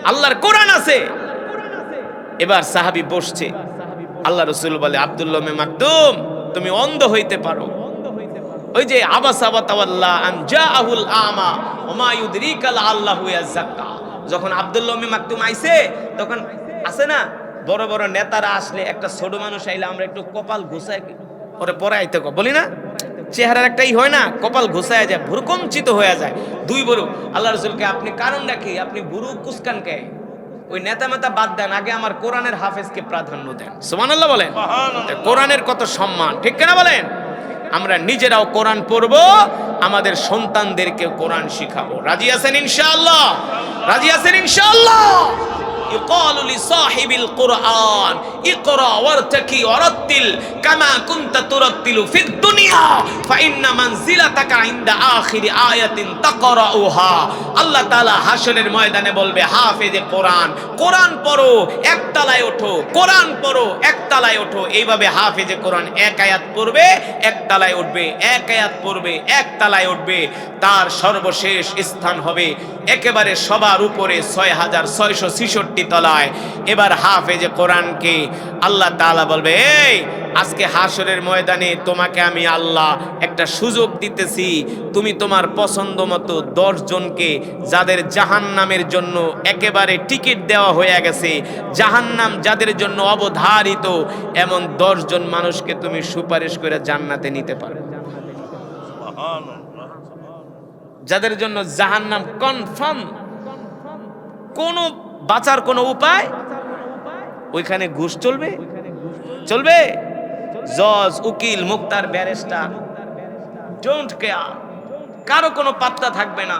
আল্লাহর কোরআন আছে। এবার সাহাবী বসছে, আল্লাহ রাসূল বলে আব্দুল্লাহ মাকতুম তুমি অন্ধ হইতে পারো। ওই যে আবাসা ওয়া তাওয়াল্লা আন জাআহুল আমা ওয়া মা ইউদরিকা লাআল্লাহু ইয়াযাক্কা, যখন আব্দুল্লাহ মাকতুম আইছে তখন আছে না বড় বড় নেতারা আসলে একটা ছোট মানুষ আইলে আমরা একটু কপাল ঘুষাই পরে পরে আইতে বলি না, চেহারার একটাই হয় না, কপাল ঘুষায় যায়, ভুরুকঞ্চিত হয়ে যায় দুই বড়। আল্লাহ রাসূলকে আপনি কারণটা কি, আপনি ভুরু কুসকান কে? ওই নেতা মেতা বাদ দেন, আগে আমার কোরআনের হাফেজকে প্রাধান্য দেন। সুবহানাল্লাহ বলেন। কোরআনের কত সম্মান, ঠিক কিনা বলেন? আমরা নিজেরাও কোরআন পড়বো, আমাদের সন্তানদেরকে কোরআন শিখাবো। রাজি আছেন ইনশাআল্লাহ? রাজি আছেন ইনশাআল্লাহ? ইকালু লিসাহিবিল কুরআন ইকরা ওয়ারতাকি ওয়ারাত্তিল কামা কুনতা তুরাত্তিলু ফিদ দুনিয়া ফাইন্না মানজিলাতাকা ইনদা আখিরি আয়াতিন তাকরাউহা। আল্লাহ তাআলা হাশরের ময়দানে বলবে হাফেজে কোরআন, কোরআন পড়ো একতলায় ওঠো, কোরআন পড়ো একতলায় ওঠো। এইভাবে হাফেজে কোরআন এক আয়াত পড়বে একতলায় উঠবে, এক আয়াত পড়বে একতলায় উঠবে, তার সর্বশেষ স্থান হবে একেবারে সবার উপরে ৬৬৬৬ তলায়। এবার হাফেজে কোরআনকে আল্লাহ তাআলা বলবে এই আজকে হাশরের ময়দানে তোমাকে আমি আল্লাহ একটা সুযোগ দিতেছি, তুমি তোমার পছন্দ মতো ১০ জনকে, যাদের জাহান্নামের জন্য একেবারে টিকিট দেওয়া হয়ে গেছে, জাহান্নাম যাদের জন্য অবধারিত, এমন ১০ জন মানুষকে তুমি সুপারিশ করে জান্নাতে নিতে পারো, যাদের জন্য জাহান্নাম কনফার্ম, কোনো বাঁচার কোনো উপায়। ওইখানে ঘুষ চলবে? চলবে? জজ, উকিল, মুক্তার, ব্যারিস্টার ডোন্ট কেয়ার, কারো কোনো পাত্তা থাকবে না।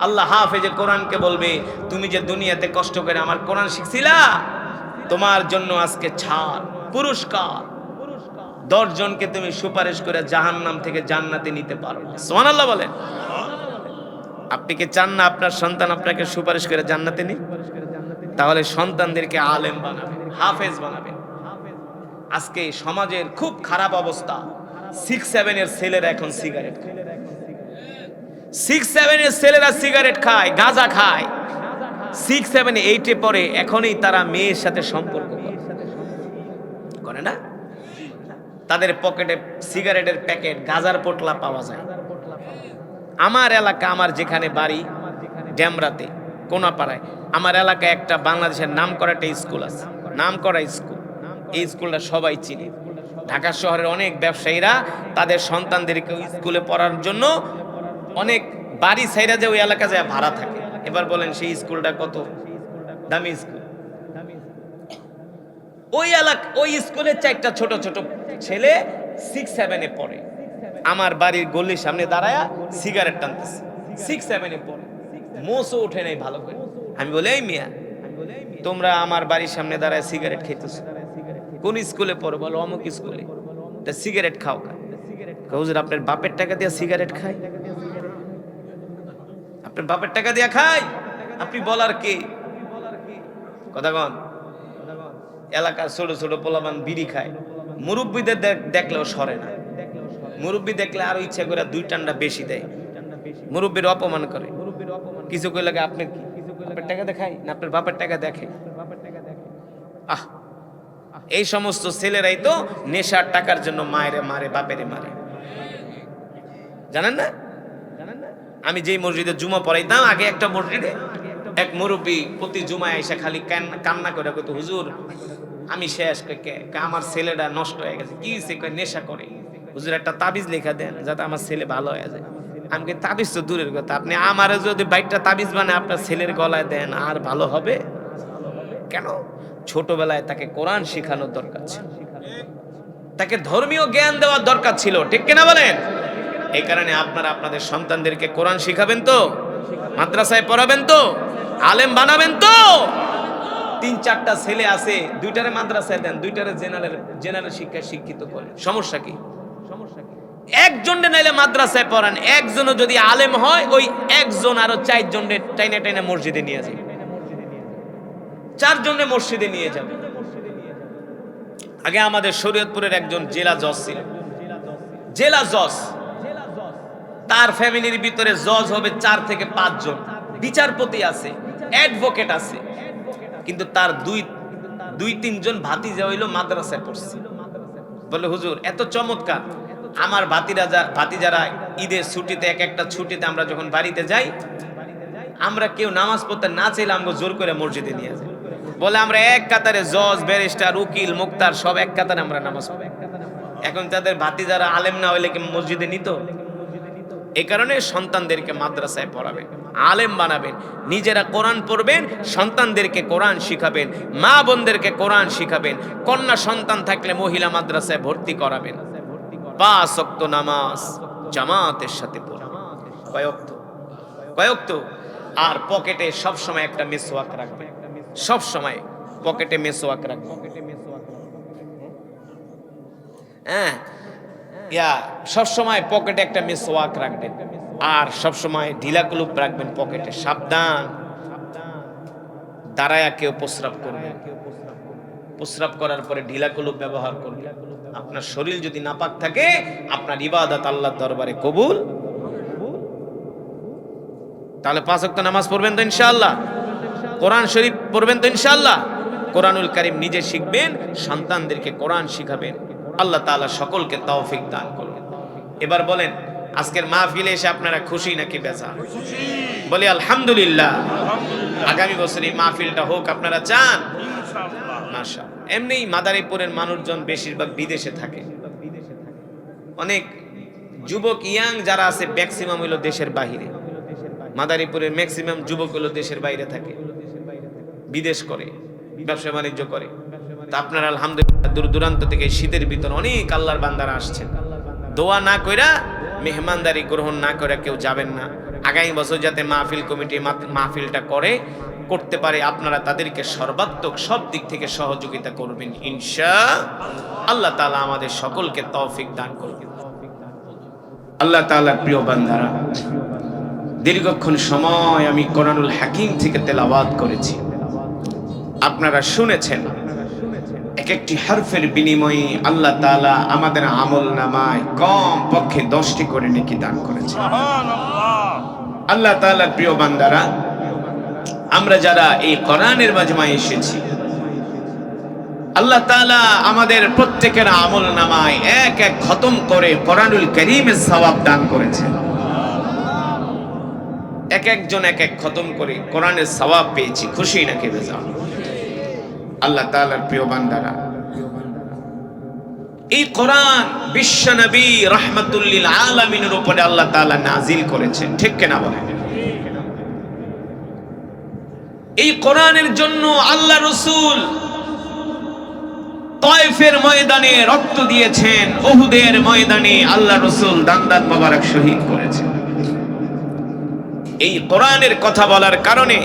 আল্লাহ হাফেজে কোরআনকে বলবে তুমি যে দুনিয়াতে কষ্ট করে আমার কোরআন শিখছিলা, তোমার জন্য আজকে ছাড়, পুরস্কার, ১০ জনকে তুমি সুপারিশ করে জাহান্নাম থেকে জান্নাতে নিতে পারো। সুবহানাল্লাহ বলেন। আপনি কি চান না আপনার সন্তান আপনাকে সুপারিশ করে জান্নাতে নিক? তাহলে সন্তানদেরকে আলেম বানাবেন, হাফেজ বানাবেন। আজকে সমাজের খুব খারাপ অবস্থা, 6-7 এর ছেলেরা এখন সিগারেট খায়, 6-7 এর ছেলেরা সিগারেট খায়, গাঁজা খায়, 6-7-8 এ পড়ে, এখনই তারা মেয়ের সাথে সম্পর্ক করে না। তাদের পকেটে সিগারেটের প্যাকেট, গাঁজার পোটলা পাওয়া যায়। আমার এলাকা, আমার যেখানে বাড়ি ড্যামরাতে কোনাপাড়ায়, আমার এলাকায় একটা বাংলাদেশের নামকরা একটা স্কুল আছে, নামকরা স্কুল। এই স্কুলটা সবাই চিনে। ঢাকা শহরের অনেক ব্যবসায়ীরা তাদের সন্তানদেরকে স্কুলে পড়ার জন্য অনেক বাড়ি ছাইরা যে ওই এলাকা যায় ভাড়া থাকে। এবার বলেন সেই স্কুলটা কত দামি স্কুল। ওই এলাকা, ওই স্কুলে 4টা ছোট ছোট ছেলে 6-7 এ পড়ে, আমার বাড়ির গলির সামনে দাঁড়ায়া সিগারেট টানতেছে, 6-7 এ পড়ে, মোসও ওঠে নাই ভালো করে। আমি বলি এই মিয়া তোমরা আমার বাড়ির সামনে দাঁড়ায় সিগারেট খাইতেছো, কোন স্কুলে পড়ো? বলো অমুক স্কুলে। তা সিগারেট খাও কা? হুজুর আপনার বাপের টাকা দিয়ে সিগারেট খাই? আপনার বাপের টাকা দিয়ে খাই? আপনি বলার কে? কথা কন। এলাকার ছোট ছোট পোলাপান বিড়ি খায়, মুরব্বীদের দেখলেও সরে না। মুরব্বী দেখলে আরো ইচ্ছা করে 2 টান্ডা বেশি দেয়, মুরব্বীর অপমান করে। কিছু কই লাগে আপনি কি আপনার টাকা দেখাই না আপনার বাপের টাকা দেখে? আহ, এই সমস্ত ছেলেরাই তো নেশার টাকার জন্য মায়েরে মারে, বাপেরে মারে। জানেন না? আমি যেই মসজিদে জুমা পড়াইতাম আগে, একটা মসজিদে এক মুরব্বী প্রতি জুমায় এসে খালি কান্না করে কইতো হুজুর আমি শেষ, আমার ছেলেটা নষ্ট হয়ে গেছে। কি হইছে? কয় নেশা করে। হুজুর একটা তাবিজ লেখা দেন যাতে আমার ছেলে ভালো হয়ে যায়। আমি কি তাবিজ তো দূরের কথা, আপনি আমারে যদি বাইকটা তাবিজ বানায় আপনার ছেলের গলায় দেন আর ভালো হবে কেন? ছোটবেলায় তাকে কোরআন শেখানোর দরকার ছিল। তাকে ধর্মীয় জ্ঞান দেওয়ার দরকার ছিল, ঠিক কিনা বলেন? এই কারণে আপনারা আপনাদের সন্তানদেরকে কোরআন শিখাবেন তো, মাদ্রাসায় পড়াবেন তো, আলেম বানাবেন তো। 3-4টা ছেলে আছে, 2টারে মাদ্রাসায় দেন, 2টারে জেনারেল শিক্ষায় শিক্ষিত করেন, সমস্যা কি? একজনে নাইলে মাদ্রাসায় পড়ান, একজনও যদি আলেম হয় ওই একজন আরো 4 জনের টাইনে টাইনে মসজিদে নিয়ে যাবে, 4 জনে মসজিদে নিয়ে যাবে। আগে আমাদের শরীয়তপুরের একজন জেলা জজ ছিল, জেলা জজ, তার ফ্যামিলির ভিতরে জজ হবে 4 থেকে 5 জন, বিচারপতি আছে, অ্যাডভোকেট আছে, কিন্তু তার 2-3 জন ভাতিজা হইলো মাদ্রাসায় পড়ছে। বলে হুজুর এত চমৎকার, আমার ভাতিজারা ঈদের ছুটিতে, এক একটা ছুটিতে আমরা যখন বাড়িতে যাই, আমরা কেউ নামাজ পড়তে না চাইলে আমরা জোর করে মসজিদে নিয়ে যাই। বলে আমরা এক কাতারে জজ, ব্যারিস্টার, উকিল, মুক্তার সব এক কাতারে আমরা নামাজ পড়ি। এখন তাদের ভাতিজারা আলেম না হইলে কি মসজিদে নিত? এই কারণে সন্তানদেরকে মাদ্রাসায় পড়াবেন, আলেম বানাবেন, নিজেরা কোরআন পড়বেন, সন্তানদেরকে কোরআন শিখাবেন, মা বোনদেরকে কোরআন শিখাবেন। কন্যা সন্তান থাকলে মহিলা মাদ্রাসায় ভর্তি করাবেন। 5 ওয়াক্ত নামাজ জামাতের সাথে পড়বেন। কয় ওয়াক্ত? আর পকেটে সব সময় একটা মিসওয়াক রাখবেন, সব সময় পকেটে মিসওয়াক রাখবেন। হ্যাঁ, সব সময় পকেটে একটা মিসওয়াক রাখবেন, আর সব সময় ঢিলা কুলুপ রাখবেন পকেটে। সাবধান, দাঁড়ায়া কেউ প্রস্রাব করবে, প্রস্রাব করার পরে ঢিলা কুলুপ ব্যবহার করবে। আপনার শরীর যদি নাপাক থাকে, আপনার ইবাদত আল্লাহর দরবারে কবুল। তাহলে 5 ওয়াক্ত নামাজ পড়বেন তো ইনশাআল্লাহ, কোরআন শরীফ পড়বেন তো ইনশাআল্লাহ, কোরআনুল কারীম নিজে শিখবেন, সন্তানদেরকে কোরআন শিখাবেন। আল্লাহ তাআলা সকলকে তৌফিক দান করুন। এবার বলেন, আজকের মাহফিলে এসে আপনারা খুশি নাকি বেজার? বলি আলহামদুলিল্লাহ। আগামী বছর এই মাহফিলটা হোক, আপনারা চান? মাশাআল্লাহ। এমনি মাদারীপুরের মানুষজন বেশিরভাগ বিদেশে থাকে, অনেক যুবক ইয়াং যারা আছে ম্যাক্সিমাম হলো দেশের বাইরে। মাদারীপুরের ম্যাক্সিমাম যুবক হলো দেশের বাইরে থাকে, বিদেশ করে, ব্যবসা বাণিজ্য করে। তা আপনারা আলহামদুলিল্লাহ দূর দূরান্ত থেকে শীতের ভিতর অনেক আল্লাহর বান্দারা আসছেন। দোয়া না কইরা, মেহমানদারি গ্রহণ না করে কেউ যাবেন না। আগামী বছর যাতে মাহফিল কমিটি মাহফিলটা করতে পারে, আপনারা তাদেরকে সর্বাত্মক সব দিক থেকে সহযোগিতা করবেন ইনশাআল্লাহ। তাআলা আমাদের সকলকে তৌফিক দান করবেন। আল্লাহ তাআলার প্রিয় বান্দারা, দীর্ঘক্ষণ সময় আমি কোরআনুল হাকিম থেকে তেলাওয়াত করেছি, আপনারা শুনেছেন। এক একটি হরফের বিনিময়ে আল্লাহ তাআলা আমাদের আমলনামায় কম পক্ষে 10টি করে নেকি দান করেছেন। আল্লাহ তাআলার প্রিয় বান্দারা, আমরা যারা এই কোরআনের মাজমায় এসেছি, আল্লাহ তাআলা আমাদের প্রত্যেকের আমলনামায় এক এক খতম করে কোরআনুল কারীমের সওয়াব দান করেছেন। এক একজন এক এক খতম করে কোরআনের সওয়াব পেয়েছি, খুশি নাকি বেজার? আল্লাহ তাআলার প্রিয় বান্দারা, এই কোরআন বিশ্ব নবী রাহমাতুল লিল আলামিনের উপরে আল্লাহ তাআলা নাজিল করেছেন, ঠিক কিনা বলেন? এই কোরআনের জন্য আল্লাহ রাসূল তায়েফের ময়দানে রক্ত দিয়েছেন, উহুদের ময়দানে আল্লাহ রাসূল দান মোবারক শহীদ করেছেন। এই কোরআনের কথা বলার কারণে,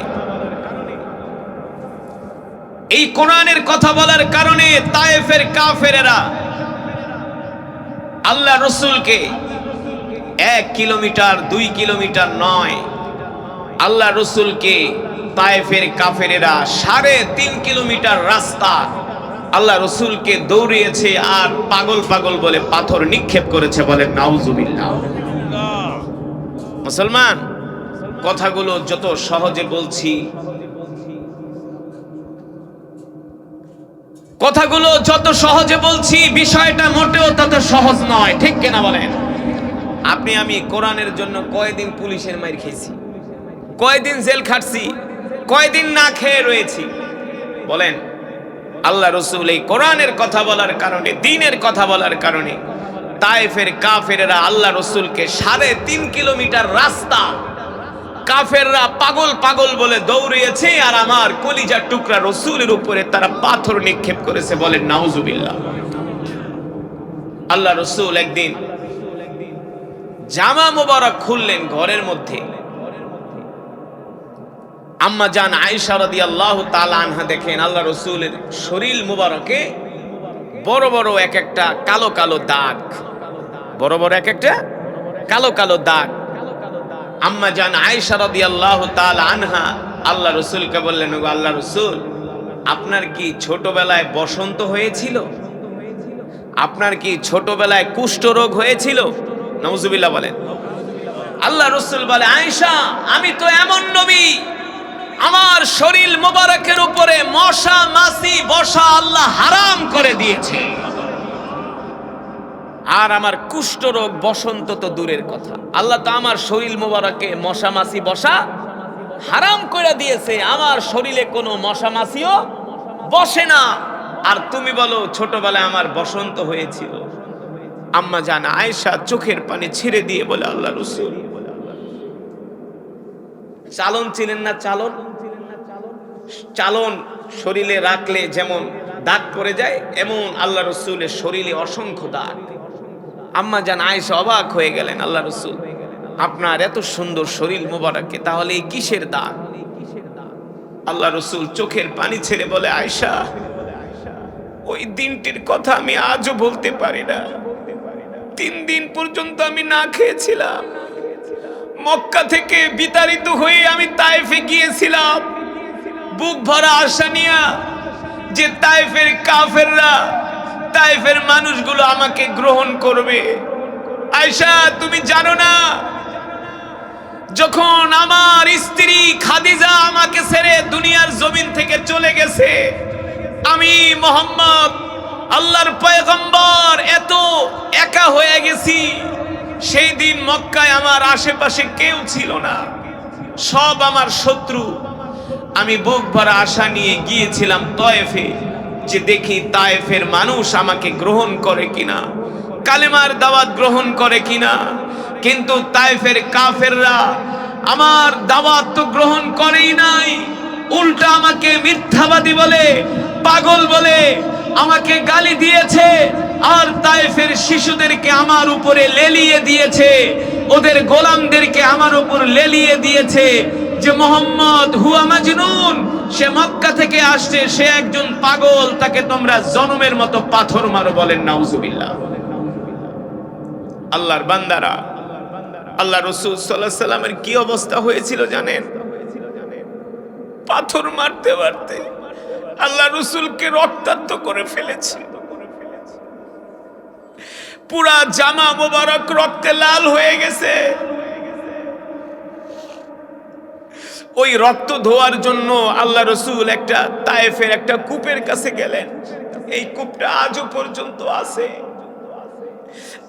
এই কোরআনের কথা বলার কারণে তায়েফের কাফেরেরা আল্লাহ রাসূলকে 1 কিলোমিটার 2 কিলোমিটার নয়, আল্লাহ রাসূলকে তায়েফের কাফেরেরা 3.5 কিলোমিটার রাস্তা আল্লাহ রাসূলকে দৌড়িয়েছে, আর পাগল পাগল বলে পাথর নিক্ষেপ করেছে। বলেন নাউজুবিল্লাহ। মুসলমান, কথাগুলো যত সহজে বলছি, কথাগুলো যত সহজে বলছি, বিষয়টা মোটেও তত সহজ নয়, ঠিক কিনা বলেন? আপনি আমি কোরআনের জন্য কয়দিন পুলিশের মাইর খেয়েছি, কয়দিন জেল খাটছি, কয়দিন না খেয়ে রয়েছি। বলেন, আল্লাহ রাসূল এই কোরআনের কথা বলার কারণে, দ্বীনের কথা বলার কারণে তায়েফের কাফেরেরা আল্লাহ রাসূলকে 3.5 কিলোমিটার রাস্তা কাফেররা পাগল পাগল বলে দৌড়িয়েছে, আর আমার কলিজার টুকরা রাসূলের উপরে তারা পাথর নিক্ষেপ করেছে। বলেন নাউজুবিল্লাহ। আল্লাহ রাসূল একদিন জামা মোবারক খুললেন ঘরের মধ্যে। আম্মা জান আয়েশা রাদিয়াল্লাহু তাআলা আনহা দেখেন আল্লাহ রাসূলের শরীর মোবারকে বড় বড় এক একটা কালো কালো দাগ, বড় বড় এক একটা কালো কালো দাগ। আম্মা জান আয়েশা রাদিয়াল্লাহু তাআলা আনহা আল্লাহ রাসূলকে বললেন, ওগো আল্লাহ রাসূল, আপনার কি ছোটবেলায় বসন্ত হয়েছিল? আপনার কি ছোটবেলায় কুষ্ঠ রোগ হয়েছিল? নাউজুবিল্লাহ বলেন। আল্লাহ রাসূল বলে, আয়েশা, আমি তো এমন নবী, আমার শরীর মোবারকের উপরে মশা মাছি বসা আল্লাহ হারাম করে দিয়েছে, আর আমার কুষ্ঠ রোগ বসন্ত তো দূরের কথা, আল্লাহ তো আমার শরীর মোবারকে মশা মাছি বসা হারাম করে দিয়েছে, আমার শরীরে কোনো মশা মাছিও বসে না, আর তুমি বলো ছোটবেলায় আমার বসন্ত হয়েছিল। আম্মা জান আয়েশা চোখের পানি ছেড়ে দিয়ে বলে, আল্লাহ রাসূল, চালন ছিলেন না? চালন, চালন শরীরে রাখলে যেমন দাগ পড়ে যায়, এমন আল্লাহ রাসূলের শরীরে অসংখ্য দাগ। আম্মা জান আয়েশা অবাক হয়ে গেলেন, আল্লাহ রাসূল, আপনার এত সুন্দর শরীর মোবারকে তাহলে এই কিসের দাগ? আল্লাহ রাসূল চোখের পানি ছেড়ে বলে, আয়েশা, ওই দিনটির কথা আমি আজও বলতে পারি না। 3 দিন পর্যন্ত আমি না খেয়েছিলাম। মক্কা থেকে বিতাড়িত হয়ে আমি তায়েফে গিয়েছিলাম, বুক ভরা আশা নিয়া যে তায়েফের কাফেররা, তায়েফের মানুষগুলো আমাকে গ্রহণ করবে। আয়েশা, তুমি জানো না, যখন আমার স্ত্রী খাদিজা আমাকে ছেড়ে দুনিয়ার জমিন থেকে চলে গেছে, আমি মুহাম্মদ আল্লাহর পয়গম্বর এত একা হয়ে গেছি। সেই দিন মক্কায় আমার আশেপাশে কেউ ছিল না, সব আমার শত্রু। আমি বুক ভরা আশা নিয়ে গিয়েছিলাম তায়েফে, যে দেখি তায়েফের মানুষ আমাকে গ্রহণ করে কিনা, কালেমার দাওয়াত গ্রহণ করে কিনা। কিন্তু তায়েফের কাফেররা আমার দাওয়াত তো গ্রহণ করেই নাই, উল্টা আমাকে মিথ্যাবাদী বলে, পাগল বলে আমাকে গালি দিয়েছে, আর তায়েফের শিশুদেরকে আমার উপরে লেলিয়ে দিয়েছে, ওদের গোলামদেরকে আমার উপর লেলিয়ে দিয়েছে যে মুহাম্মদ হুয়া মাজনুন, সে মক্কা থেকে আসছে, সে একজন পাগল, তাকে তোমরা জনমের মতো পাথর মারো। বলেন নাউজুবিল্লাহ। আল্লাহর বান্দারা, আল্লাহ রাসূল সাল্লাল্লাহু আলাইহি সাল্লামের কি অবস্থা হয়েছিল জানেন? পাথর মারতে মারতে আল্লাহ রাসূলকে রক্তাক্ত করে ফেলেছে। পুরা জামা মোবারক রক্তে লাল হয়ে গেছে। ওই রক্ত ধোয়ার জন্য আল্লাহ রাসূল একটা তায়েফের একটা কূপের কাছে গেলেন। এই কূপটা আজও পর্যন্ত আছে।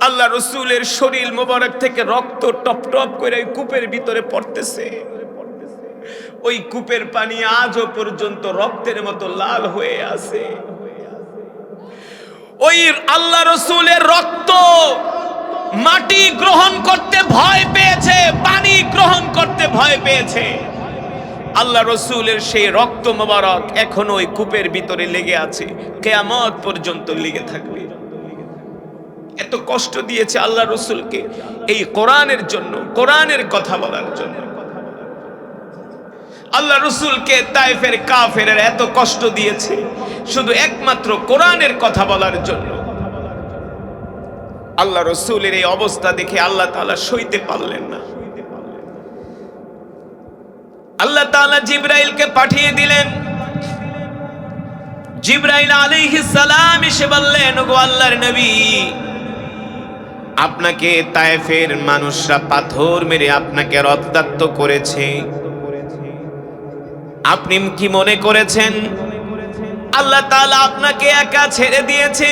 আল্লাহ রাসূলের শরীর মোবারক থেকে রক্ত টপ টপ করে ওই কূপের ভিতরে পড়তেছে। ওই কূপের পানি আজও পর্যন্ত রক্তের মতো লাল হয়ে আছে। ওই আল্লাহ রাসূলের রক্ত মাটি গ্রহণ করতে ভয় পেয়েছে, পানি গ্রহণ করতে ভয় পেয়েছে। আল্লাহ রাসূলের সেই রক্ত মোবারক এখনো ওই কূপের ভিতরে লেগে আছে, কিয়ামত পর্যন্ত লেগে থাকবে। এত কষ্ট দিয়েছে আল্লাহ রাসূলকে এই কোরআনের জন্য, কোরআনের কথা বলার জন্য। আল্লাহ রাসূলকে তায়েফের কাফেররা এত কষ্ট দিয়েছে শুধু একমাত্র কোরআনের কথা বলার জন্য। আল্লাহ রাসূলের এই অবস্থা দেখে আল্লাহ তাআলা সইতে পারলেন না। আল্লাহ তাআলা জিবরাইলকে পাঠিয়ে দিলেন। জিবরাইল আলাইহিস সালাম এসে বললেন, ওগো আল্লাহর নবী, আপনাকে তায়েফের মানুষরা পাথর মেরে আপনাকে রক্তাক্ত করেছে। আপনি কি মনে করেছেন আল্লাহ তাআলা আপনাকে একা ছেড়ে দিয়েছে?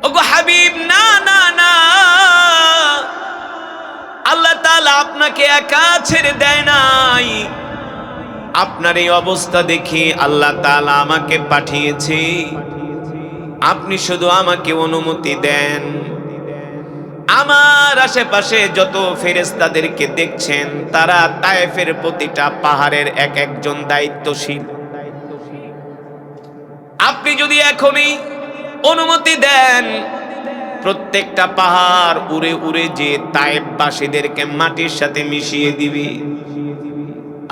ওগো হাবিব, না না না, আল্লাহ তাআলা আপনাকে একা ছেড়ে দেয় নাই। আপনার এই অবস্থা দেখে আল্লাহ তাআলা আমাকে পাঠিয়েছে। আপনি শুধু আমাকে অনুমতি দেন, আমার আশেপাশে যত ফেরেশতাদেরকে দেখছেন তারা তায়েফের প্রতিটা পাহাড়ের এক একজন দায়িত্বশীল। আপনি যদি এখনই অনুমতি দেন প্রত্যেকটা পাহাড় উড়ে উড়ে যে তায়েফবাসীদেরকে মাটির সাথে মিশিয়ে দিবি।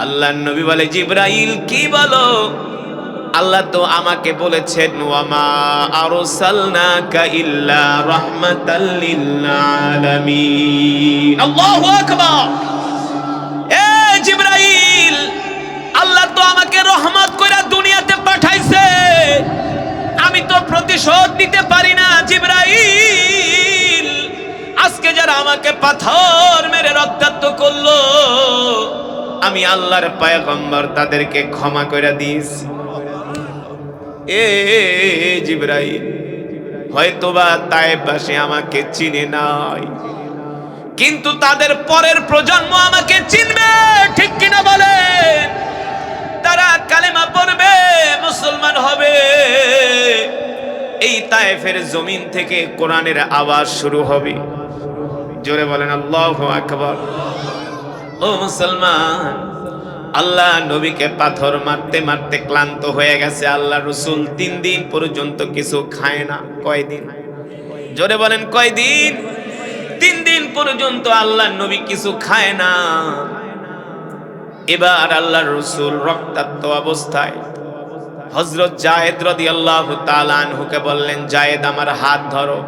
আল্লাহর নবী বলে, জিবরাইল কি বলো? আল্লাহ তো আমাকে বলেছেন, ওয়ামা আরসালনাকা ইল্লা রাহমাতাল লিল আলামিন। আল্লাহু আকবার। এ জিবরাইল, আল্লাহ তো আমাকে রহমত করে দুনিয়াতে পাঠাইছে, আমি তো প্রতিশোধ নিতে পারি না জিবরাইল। আজকে যারা আমাকে পাথর মেরে রক্তাক্ত করলো, আমি আল্লাহর পয়গম্বর তাদেরকে ক্ষমা করে দিয়েছি। এ জিবরাইল, হয়তোবা তায়েফবাসী আমাকে চিনে নাই, কিন্তু তাদের পরের প্রজন্ম আমাকে চিনবে, ঠিক কিনা বলেন? তারা কালেমা পড়বে, মুসলমান হবে। এই তায়েফের জমিন থেকে কোরআনের আওয়াজ শুরু হবে। জোরে বলেন আল্লাহু আকবার। ও মুসলমান, আল্লাহ নবীকে পাথর মারতে মারতে ক্লান্ত হয়ে গেছে। আল্লাহ রসুল 3 দিন পর্যন্ত কিছু খায় না। কয়দিন? জোরে বলেন কয়দিন? 3 দিন পর্যন্ত আল্লাহ নবী কিছু খায় না। এবার আল্লাহ রসুল রক্তাক্ত অবস্থায় হযরত যায়েদ রাদিয়াল্লাহু তাআলা আনহুকে বললেন, যায়েদ আমার হাত ধরো।